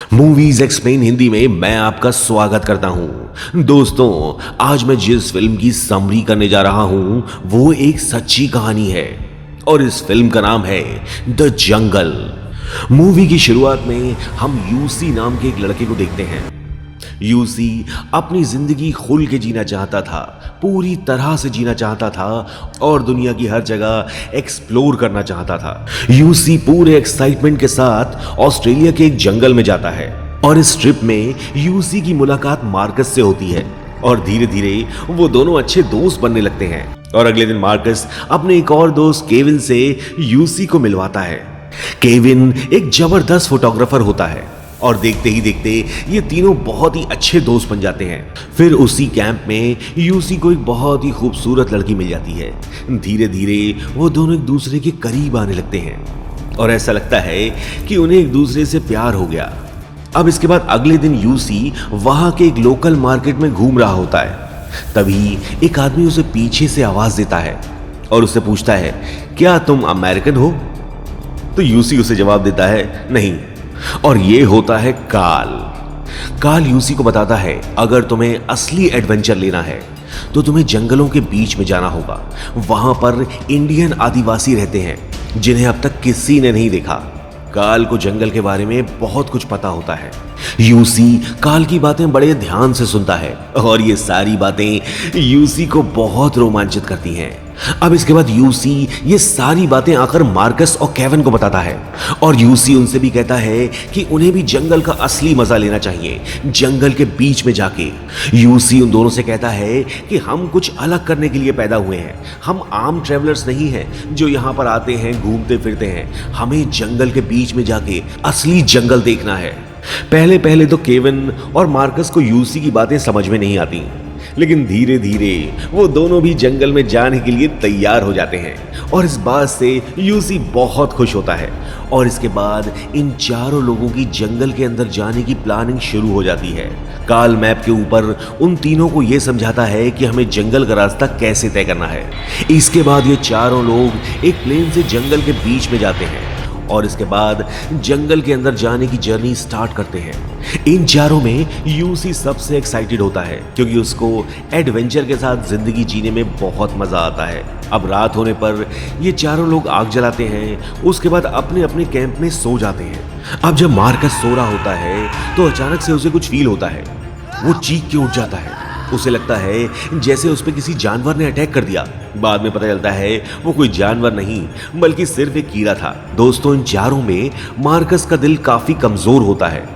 मूवीज एक्सप्लेन हिंदी में मैं आपका स्वागत करता हूं। दोस्तों, आज मैं जिस फिल्म की समरी करने जा रहा हूं वो एक सच्ची कहानी है और इस फिल्म का नाम है द जंगल। मूवी की शुरुआत में हम यूसी नाम के एक लड़के को देखते हैं। यूसी अपनी जिंदगी खुल के जीना चाहता था, पूरी तरह से जीना चाहता था और दुनिया की हर जगह एक्सप्लोर करना चाहता था। यूसी पूरे एक्साइटमेंट के साथ ऑस्ट्रेलिया के एक जंगल में जाता है और इस ट्रिप में यूसी की मुलाकात मार्कस से होती है और धीरे धीरे वो दोनों अच्छे दोस्त बनने लगते हैं। और अगले दिन मार्कस अपने एक और दोस्त केविन से यूसी को मिलवाता है। केविन एक जबरदस्त फोटोग्राफर होता है और देखते ही देखते ये तीनों बहुत ही अच्छे दोस्त बन जाते हैं। फिर उसी कैंप में यूसी को एक बहुत ही खूबसूरत लड़की मिल जाती है। धीरे धीरे वो दोनों एक दूसरे के करीब आने लगते हैं और ऐसा लगता है कि उन्हें एक दूसरे से प्यार हो गया। अब इसके बाद अगले दिन यूसी वहां के एक लोकल मार्केट में घूम रहा होता है। तभी एक आदमी उसे पीछे से आवाज देता है और उससे पूछता है, क्या तुम अमेरिकन हो? तो यूसी उसे जवाब देता है, नहीं। और ये होता है काल यूसी को बताता है, अगर तुम्हें असली एडवेंचर लेना है तो तुम्हें जंगलों के बीच में जाना होगा। वहां पर इंडियन आदिवासी रहते हैं जिन्हें अब तक किसी ने नहीं देखा। काल को जंगल के बारे में बहुत कुछ पता होता है। यूसी काल की बातें बड़े ध्यान से सुनता है और ये सारी बातें यूसी को बहुत रोमांचित करती हैं। अब इसके बाद यूसी ये सारी बातें आकर मार्कस और केविन को बताता है और यूसी उनसे भी कहता है कि उन्हें भी जंगल का असली मजा लेना चाहिए, जंगल के बीच में जाके। यूसी उन दोनों से कहता है कि हम कुछ अलग करने के लिए पैदा हुए हैं। हम आम ट्रैवलर्स नहीं हैं जो यहाँ पर आते हैं, घूमते फिरते हैं। हमें जंगल के बीच में जाके असली जंगल देखना है। पहले पहले तो केविन और मार्कस को यूसी की बातें समझ में नहीं आती, लेकिन धीरे धीरे वो दोनों भी जंगल में जाने के लिए तैयार हो जाते हैं और इस बात से यूसी बहुत खुश होता है। और इसके बाद इन चारों लोगों की जंगल के अंदर जाने की प्लानिंग शुरू हो जाती है। काल मैप के ऊपर उन तीनों को यह समझाता है कि हमें जंगल का रास्ता कैसे तय करना है। इसके बाद ये चारों लोग एक प्लेन से जंगल के बीच में जाते हैं और इसके बाद जंगल के अंदर जाने की जर्नी स्टार्ट करते हैं। इन चारों में यूसी सबसे एक्साइटेड होता है क्योंकि उसको एडवेंचर के साथ जिंदगी जीने में बहुत मजा आता है। अब रात होने पर ये चारों लोग आग जलाते हैं, उसके बाद अपने अपने कैंप में सो जाते हैं। अब जब मार्कस सो रहा होता है तो अचानक से उसे कुछ फील होता है। वो चीख के उठ जाता है। उसे लगता है जैसे उस पर किसी जानवर ने अटैक कर दिया। बाद में पता चलता है वो कोई जानवर नहीं बल्कि सिर्फ एक कीड़ा था। दोस्तों, इन चारों में मार्कस का दिल काफी कमजोर होता है।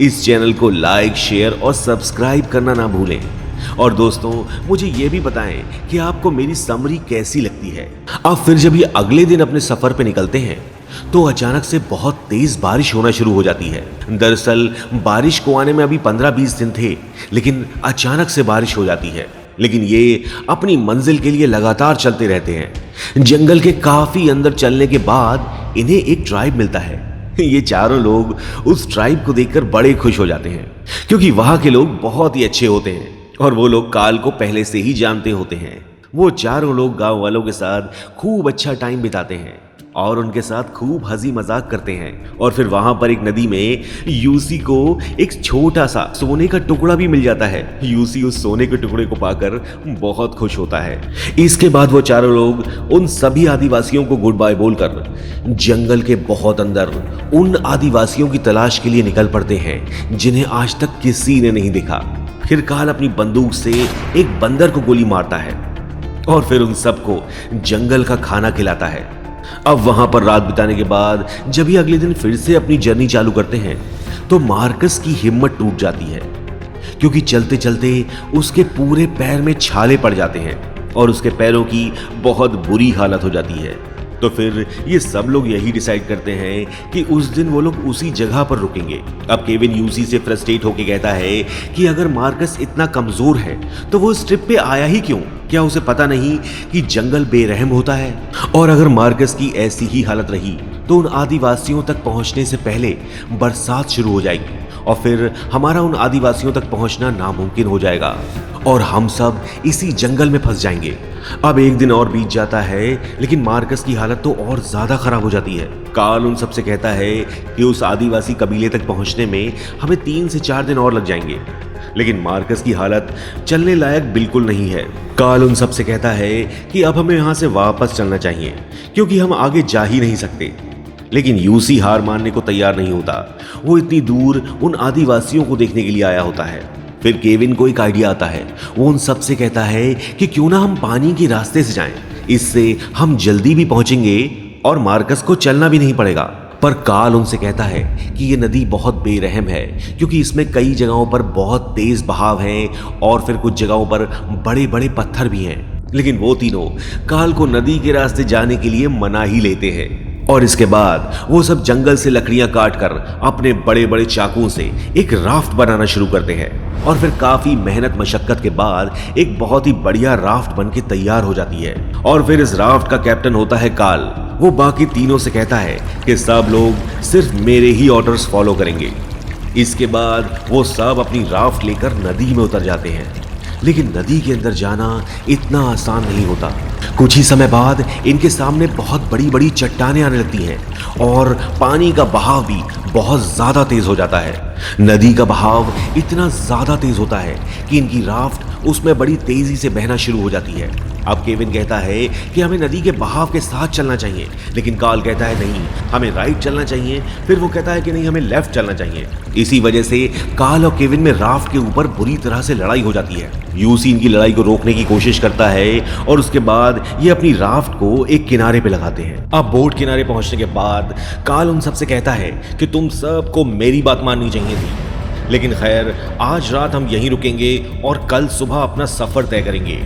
इस चैनल को लाइक, शेयर और सब्सक्राइब करना ना भूलें। और दोस्तों, मुझे ये भी बताएं कि आपको मेरी समरी कैसी लगती है। अब फिर जब ये अगले दिन अपने सफर पे निकलते हैं तो अचानक से बहुत तेज बारिश होना शुरू हो जाती है। दरअसल बारिश को आने में अभी 15-20 दिन थे, लेकिन अचानक से बारिश हो जाती है। लेकिन ये अपनी मंजिल के लिए लगातार चलते रहते हैं। जंगल के काफी अंदर चलने के बाद इन्हें एक ट्राइब मिलता है। ये चारों लोग उस ट्राइब को देखकर बड़े खुश हो जाते हैं क्योंकि वहां के लोग बहुत ही अच्छे होते हैं और वो लोग काल को पहले से ही जानते होते हैं। वो चारों लोग गांव वालों के साथ खूब अच्छा टाइम बिताते हैं और उनके साथ खूब हंसी मजाक करते हैं। और फिर वहां पर एक नदी में यूसी को एक छोटा सा सोने का टुकड़ा भी मिल जाता है। यूसी उस सोने के टुकड़े को पाकर बहुत खुश होता है। इसके बाद वो चारों लोग उन सभी आदिवासियों को गुड बाय बोलकर जंगल के बहुत अंदर उन आदिवासियों की तलाश के लिए निकल पड़ते हैं जिन्हें आज तक किसी ने नहीं देखा। फिर काल अपनी बंदूक से एक बंदर को गोली मारता है और फिर उन सबको जंगल का खाना खिलाता है। अब वहां पर रात बिताने के बाद जब ये अगले दिन फिर से अपनी जर्नी चालू करते हैं तो मार्कस की हिम्मत टूट जाती है, क्योंकि चलते चलते उसके पूरे पैर में छाले पड़ जाते हैं और उसके पैरों की बहुत बुरी हालत हो जाती है। तो फिर ये सब लोग यही डिसाइड करते हैं कि उस दिन वो लोग उसी जगह पर रुकेंगे। अब केविन यूसी से फ्रस्ट्रेट होकर कहता है कि अगर मार्कस इतना कमजोर है तो वो इस ट्रिप पे आया ही क्यों? क्या उसे पता नहीं कि जंगल बेरहम होता है? और अगर मार्कस की ऐसी ही हालत रही तो उन आदिवासियों तक पहुंचने से पहले बरसात शुरू हो जाएगी और फिर हमारा उन आदिवासियों तक पहुंचना नामुमकिन हो जाएगा और हम सब इसी जंगल में फंस जाएंगे। अब एक दिन और बीत जाता है, लेकिन मार्कस की हालत तो और ज्यादा खराब हो जाती है। कार्ल उन सबसे कहता है कि उस आदिवासी कबीले तक पहुंचने में हमें 3 से 4 दिन और लग जाएंगे, लेकिन मार्कस की हालत चलने लायक बिल्कुल नहीं है। कार्ल उन सबसे कहता है कि अब हमें यहां से वापस चलना चाहिए क्योंकि हम आगे जा ही नहीं सकते। लेकिन यूसी हार मानने को तैयार नहीं होता। वो इतनी दूर उन आदिवासियों को देखने के लिए आया होता है। फिर केविन को एक आइडिया आता है। वो उन सबसे कहता है कि क्यों ना हम पानी के रास्ते से जाएं, इससे हम जल्दी भी पहुंचेंगे और मार्कस को चलना भी नहीं पड़ेगा। पर कार्ल उनसे कहता है कि ये नदी बहुत बेरहम है क्योंकि इसमें कई जगहों पर बहुत तेज बहाव है और फिर कुछ जगहों पर बड़े बड़े पत्थर भी हैं। लेकिन वो तीनों कार्ल को नदी के रास्ते जाने के लिए मना ही लेते हैं और इसके बाद वो सब जंगल से लकड़ियां काटकर अपने बड़े बड़े चाकुओं से एक राफ्ट बनाना शुरू करते हैं और फिर काफी मेहनत मशक्कत के बाद एक बहुत ही बढ़िया राफ्ट बनके तैयार हो जाती है। और फिर इस राफ्ट का कैप्टन होता है कार्ल। वो बाकी तीनों से कहता है कि सब लोग सिर्फ मेरे ही ऑर्डर्स फॉलो करेंगे। इसके बाद वो सब अपनी राफ्ट लेकर नदी में उतर जाते हैं, लेकिन नदी के अंदर जाना इतना आसान नहीं होता। कुछ ही समय बाद इनके सामने बहुत बड़ी बड़ी चट्टानें आने लगती हैं और पानी का बहाव भी बहुत ज्यादा तेज हो जाता है। नदी का बहाव इतना ज्यादा तेज होता है कि इनकी राफ्ट उसमें बड़ी तेजी से बहना शुरू हो जाती है। अब केविन कहता है कि हमें नदी के बहाव के साथ चलना चाहिए, लेकिन कार्ल कहता है नहीं, हमें राइट चलना चाहिए। फिर वो कहता है कि नहीं, हमें लेफ्ट चलना चाहिए। इसी वजह से कार्ल और केविन में राफ्ट के ऊपर बुरी तरह से लड़ाई हो जाती है। यूसी इनकी लड़ाई को रोकने की कोशिश करता है और उसके बाद ये अपनी राफ्ट को एक किनारे पे लगाते हैं। अब बोट किनारे पहुंचने के बाद कार्ल उन सबसे कहता है कि तुम सबको मेरी बात माननी चाहिए थी, लेकिन खैर आज रात हम यहीं रुकेंगे और कल सुबह अपना सफर तय करेंगे।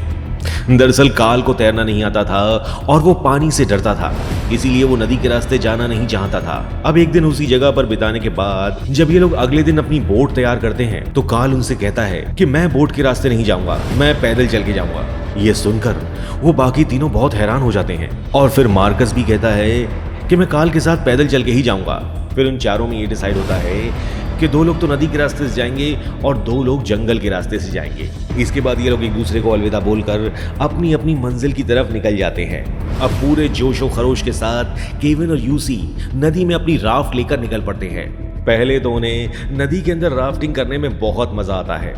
दरअसल कार्ल को तैरना नहीं आता था और वो पानी से डरता था, इसीलिए वो नदी के रास्ते जाना नहीं चाहता था। अब एक दिन उसी जगह पर बिताने के बाद जब ये लोग अगले दिन अपनी बोट तैयार करते हैं तो कार्ल उनसे कहता है कि मैं बोट के रास्ते नहीं जाऊंगा, मैं पैदल चल के जाऊंगा। ये सुनकर वो बाकी तीनों बहुत हैरान हो जाते हैं और फिर मार्कस भी कहता है कि मैं कार्ल के साथ पैदल चल के ही जाऊंगा। फिर उन चारों में ये डिसाइड होता है कि 2 लोग तो नदी के रास्ते से जाएंगे और 2 लोग जंगल के रास्ते से जाएंगे। इसके बाद ये लोग एक दूसरे को अलविदा बोलकर अपनी अपनी मंजिल की तरफ निकल जाते हैं। अब पूरे जोशो खरोश के साथ केविन और यूसी नदी में अपनी राफ्ट लेकर निकल पड़ते हैं। पहले तो उन्हें नदी के अंदर राफ्टिंग करने में बहुत मजा आता है,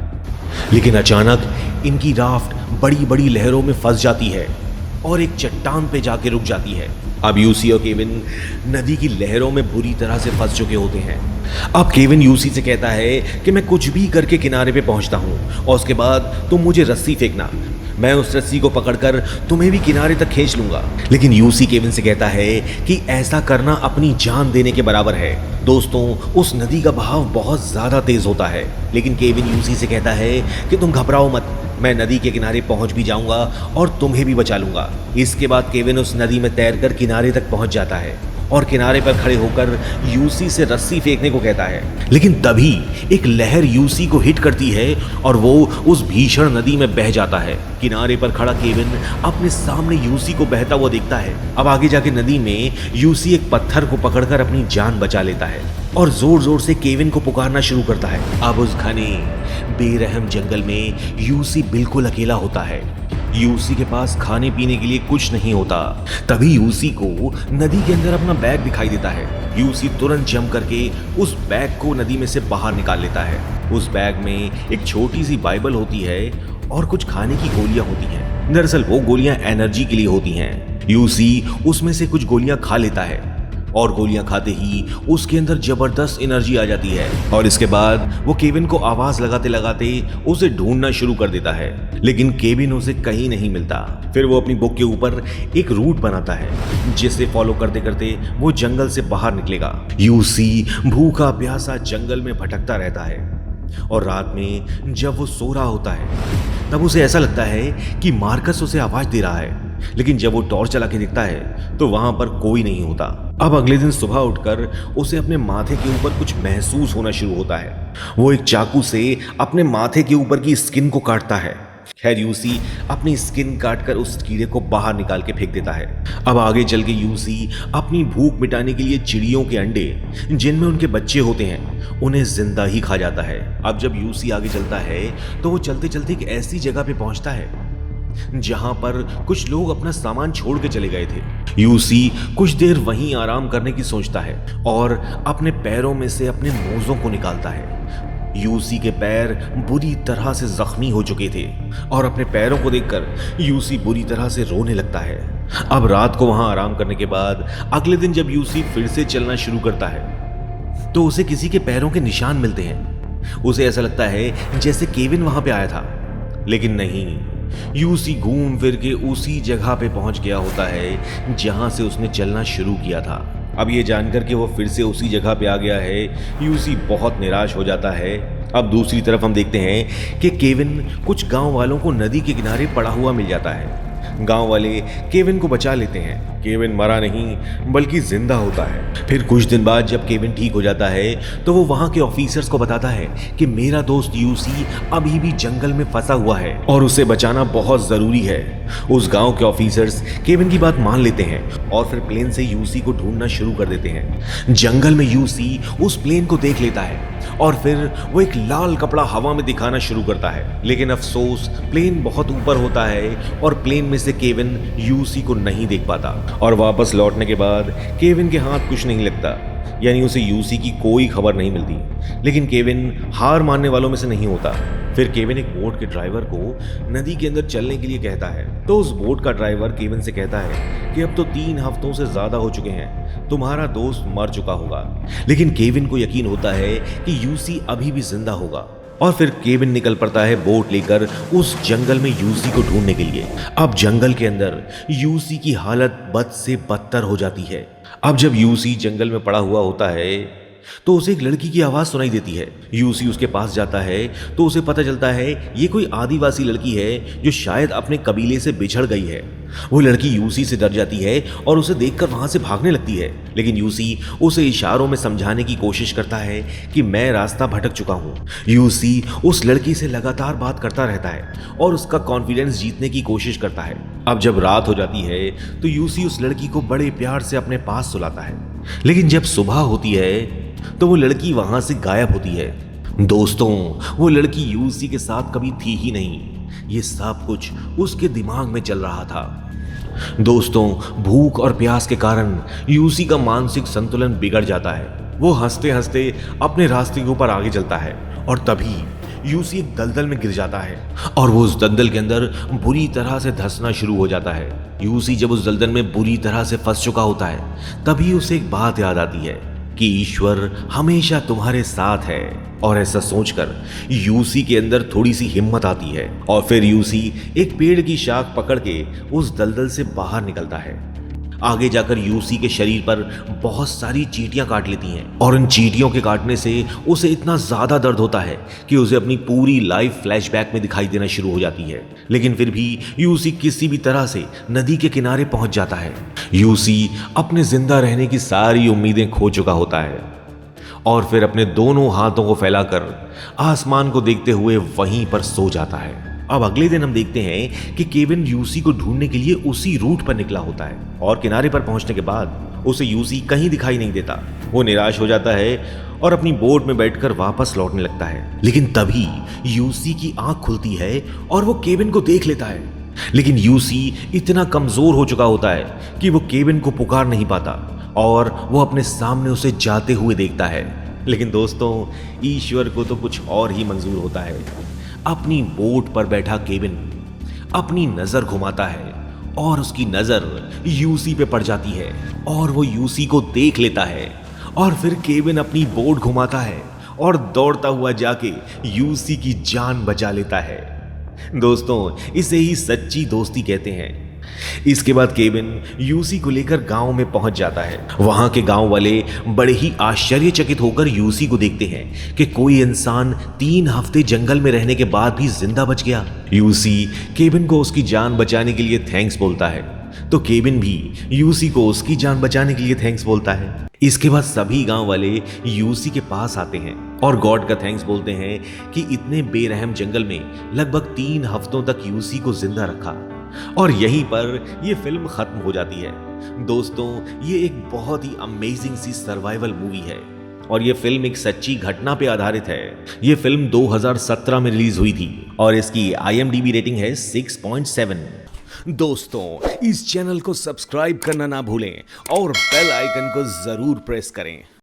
लेकिन अचानक इनकी राफ्ट बड़ी बड़ी लहरों में फंस जाती है और एक चट्टान पे जाके रुक जाती है। अब यूसी और केविन नदी की लहरों में बुरी तरह से फंस चुके होते हैं। अब केविन यूसी से कहता है कि मैं कुछ भी करके किनारे पे पहुंचता हूं और उसके बाद तुम मुझे रस्सी फेंकना, मैं उस रस्सी को पकड़कर तुम्हें भी किनारे तक खींच लूंगा। लेकिन यूसी केविन से कहता है कि ऐसा करना अपनी जान देने के बराबर है। दोस्तों, उस नदी का बहाव बहुत ज्यादा तेज होता है, लेकिन केविन यूसी से कहता है कि तुम घबराओ मत, मैं नदी के किनारे पहुंच भी जाऊंगा और तुम्हें भी बचा लूंगा। इसके बाद केविन उस नदी में तैरकर किनारे तक पहुंच जाता है और किनारे पर खड़े होकर यूसी से रस्सी फेंकने को कहता है। लेकिन तभी एक लहर यूसी को हिट करती है और वो उस भीषण नदी में बह जाता है। किनारे पर खड़ा केविन अपने सामने यूसी को बहता हुआ देखता है। अब आगे जाके नदी में यूसी एक पत्थर को पकड़कर अपनी जान बचा लेता है और जोर जोर से केविन को पुकारना शुरू करता है। अब उस घने बेरहम जंगल में यूसी बिल्कुल अकेला होता है। यूसी के पास खाने पीने के लिए कुछ नहीं होता। तभी यूसी को नदी के अंदर अपना बैग दिखाई देता है। यूसी तुरंत जंप करके उस बैग को नदी में से बाहर निकाल लेता है। उस बैग में एक छोटी सी बाइबल होती है और कुछ खाने की गोलियां होती हैं। दरअसल वो गोलियां एनर्जी के लिए होती हैं। यूसी उसमें से कुछ गोलियां खा लेता है और गोलियां खाते ही उसके अंदर जबरदस्त एनर्जी आ जाती है और इसके बाद वो केविन को आवाज लगाते लगाते उसे ढूंढना शुरू कर देता है, लेकिन केविन उसे कहीं नहीं मिलता। फिर वो अपनी बुक के ऊपर एक रूट बनाता है जिसे फॉलो करते करते वो जंगल से बाहर निकलेगा। यूसी भूखा प्यासा जंगल में भटकता रहता है और रात में जब वो सो रहा होता है तब उसे ऐसा लगता है कि मार्कस उसे आवाज दे रहा है, लेकिन जब वो टॉर्च चला के देखता है तो वहां पर कोई नहीं होता। अब अगले दिन सुबह उठकर उसे अपने माथे के ऊपर कुछ महसूस होना शुरू होता है। वो एक चाकू से अपने माथे के ऊपर की स्किन को काटता है। खैर यूसी अपनी स्किन काटकर उस कीड़े को बाहर निकाल के फेंक देता है। अब आगे चल के यूसी अपनी भूख मिटाने के लिए चिड़ियों के अंडे जिनमें उनके बच्चे होते हैं उन्हें जिंदा ही खा जाता है। अब जब यूसी आगे चलता है तो वो चलते चलते एक ऐसी जगह पे पहुंचता है जहां पर कुछ लोग अपना सामान छोड़ के चले गए थे। यूसी कुछ देर वहीं आराम करने की सोचता है और अपने पैरों में से अपने मोजों को निकालता है। यूसी के पैर बुरी तरह से जख्मी हो चुके थे और अपने पैरों को देखकर यूसी बुरी तरह से रोने लगता है। अब रात को वहां आराम करने के बाद अगले दिन जब यूसी फिर से चलना शुरू करता है तो उसे किसी के पैरों के निशान मिलते हैं। उसे ऐसा लगता है जैसे केविन वहां पे आया था, लेकिन नहीं, यूसी घूम फिर के उसी जगह पे पहुंच गया होता है जहां से उसने चलना शुरू किया था। अब ये जानकर कि वो फिर से उसी जगह पे आ गया है, यूसी बहुत निराश हो जाता है। अब दूसरी तरफ हम देखते हैं कि केविन कुछ गांव वालों को नदी के किनारे पड़ा हुआ मिल जाता है। गांव वाले केविन को बचा लेते हैं। केविन मरा नहीं बल्कि जिंदा होता है। फिर कुछ दिन बाद जब केविन ठीक हो जाता है तो वो वहां के ऑफिसर्स को बताता है कि मेरा दोस्त यूसी अभी भी जंगल में फंसा हुआ है और उसे बचाना बहुत जरूरी है। उस गांव के ऑफिसर्स केविन की बात मान लेते हैं और फिर प्लेन से यूसी को ढूंढना शुरू कर देते हैं। जंगल में यूसी उस प्लेन को देख लेता है और फिर वो एक लाल कपड़ा हवा में दिखाना शुरू करता है, लेकिन अफसोस प्लेन बहुत ऊपर होता है और प्लेन में से केविन यूसी को नहीं देख पाता और वापस लौटने के बाद केविन के हाथ कुछ नहीं लगता, यानी उसे यूसी की कोई खबर नहीं मिलती। लेकिन केविन हार मानने वालों में से नहीं होता। फिर केविन एक बोट के ड्राइवर को नदी के अंदर चलने के लिए कहता है तो उस बोट का ड्राइवर केविन से कहता है कि अब तो 3 हफ्तों से ज्यादा हो चुके हैं, तुम्हारा दोस्त मर चुका होगा। लेकिन केविन को यकीन होता है कि यूसी अभी भी जिंदा होगा और फिर केविन निकल पड़ता है बोट लेकर उस जंगल में यूसी को ढूंढने के लिए। अब जंगल के अंदर यूसी की हालत बद से बदतर हो जाती है। अब जब यूसी जंगल में पड़ा हुआ होता है तो उसे एक लड़की की आवाज सुनाई देती है। यूसी उसके पास जाता है तो उसे पता चलता है ये कोई आदिवासी लड़की है जो शायद अपने कबीले से बिछड़ गई है। वो लड़की यूसी से डर जाती है और उसे देखकर वहां से भागने लगती है, लेकिन यूसी उसे इशारों में समझाने की कोशिश करता है कि मैं रास्ता भटक चुका हूँ। यूसी उस लड़की से लगातार बात करता रहता है और उसका कॉन्फिडेंस जीतने की कोशिश करता है। अब जब रात हो जाती है तो यूसी उस लड़की को बड़े प्यार से अपने पास सुलाता है, लेकिन जब सुबह होती है तो वो लड़की वहां से गायब होती है। दोस्तों, वो लड़की यूसी के साथ कभी थी ही नहीं। ये सब कुछ उसके दिमाग में चल रहा था। दोस्तों, भूख और प्यास के कारण यूसी का मानसिक संतुलन बिगड़ जाता है। वो हंसते हंसते अपने रास्ते के ऊपर आगे चलता है और तभी यूसी एक दलदल में गिर जाता है और वो उस दलदल के अंदर बुरी तरह से धंसना शुरू हो जाता है। यूसी जब उस दलदल में बुरी तरह से फंस चुका होता है तभी उसे एक बात याद आती है कि ईश्वर हमेशा तुम्हारे साथ है, और ऐसा सोचकर यूसी के अंदर थोड़ी सी हिम्मत आती है और फिर यूसी एक पेड़ की शाख पकड़ के उस दलदल से बाहर निकलता है। आगे जाकर यूसी के शरीर पर बहुत सारी चींटियां काट लेती हैं और उन चींटियों के काटने से उसे इतना ज्यादा दर्द होता है कि उसे अपनी पूरी लाइफ फ्लैशबैक में दिखाई देना शुरू हो जाती है। लेकिन फिर भी यूसी किसी भी तरह से नदी के किनारे पहुंच जाता है। यूसी अपने जिंदा रहने की सारी उम्मीदें खो चुका होता है और फिर अपने दोनों हाथों को फैलाकर आसमान को देखते हुए वहीं पर सो जाता है। अब अगले दिन हम देखते हैं कि केविन यूसी को ढूंढने के लिए उसी रूट पर निकला होता है और किनारे पर पहुंचने के बाद उसे यूसी कहीं दिखाई नहीं देता। वो निराश हो जाता है और अपनी बोट में बैठकर वापस लौटने लगता है। लेकिन तभी यूसी की आंख खुलती है और वो केविन को देख लेता है। लेकिन यूसी इतना कमजोर हो चुका होता है कि वो केविन को पुकार नहीं पाता और वो अपने सामने उसे जाते हुए देखता है। लेकिन दोस्तों, ईश्वर को तो कुछ और ही मंजूर होता है। अपनी बोट पर बैठा केविन अपनी नजर घुमाता है और उसकी नजर यूसी पे पड़ जाती है और वो यूसी को देख लेता है और फिर केविन अपनी बोट घुमाता है और दौड़ता हुआ जाके यूसी की जान बचा लेता है। दोस्तों, इसे ही सच्ची दोस्ती कहते हैं। इसके बाद केविन यूसी को लेकर गांव में पहुंच जाता है। वहां के गांव वाले बड़े ही आश्चर्यचकित होकर यूसी को देखते हैं कि कोई इंसान 3 हफ्ते जंगल में रहने के बाद भी जिंदा बच गया। यूसी केविन को उसकी जान बचाने के लिए थैंक्स बोलता है, तो केविन भी यूसी को उसकी जान बचाने के लिए थैंक्स बोलता है। इसके बाद सभी गांव वाले यूसी के पास आते हैं और गॉड का थैंक्स बोलते हैं कि इतने बेरहम जंगल में लगभग 3 हफ्तों तक यूसी को जिंदा रखा। और यहीं पर यह फिल्म खत्म हो जाती है। दोस्तों, ये एक बहुत ही अमेजिंग सी सर्वाइवल मूवी है और ये फिल्म एक सच्ची घटना पे आधारित है। ये फिल्म 2017 में रिलीज हुई थी और इसकी IMDb रेटिंग है 6.7। दोस्तों, इस चैनल को सब्सक्राइब करना ना भूलें और बेल आइकन को जरूर प्रेस करें।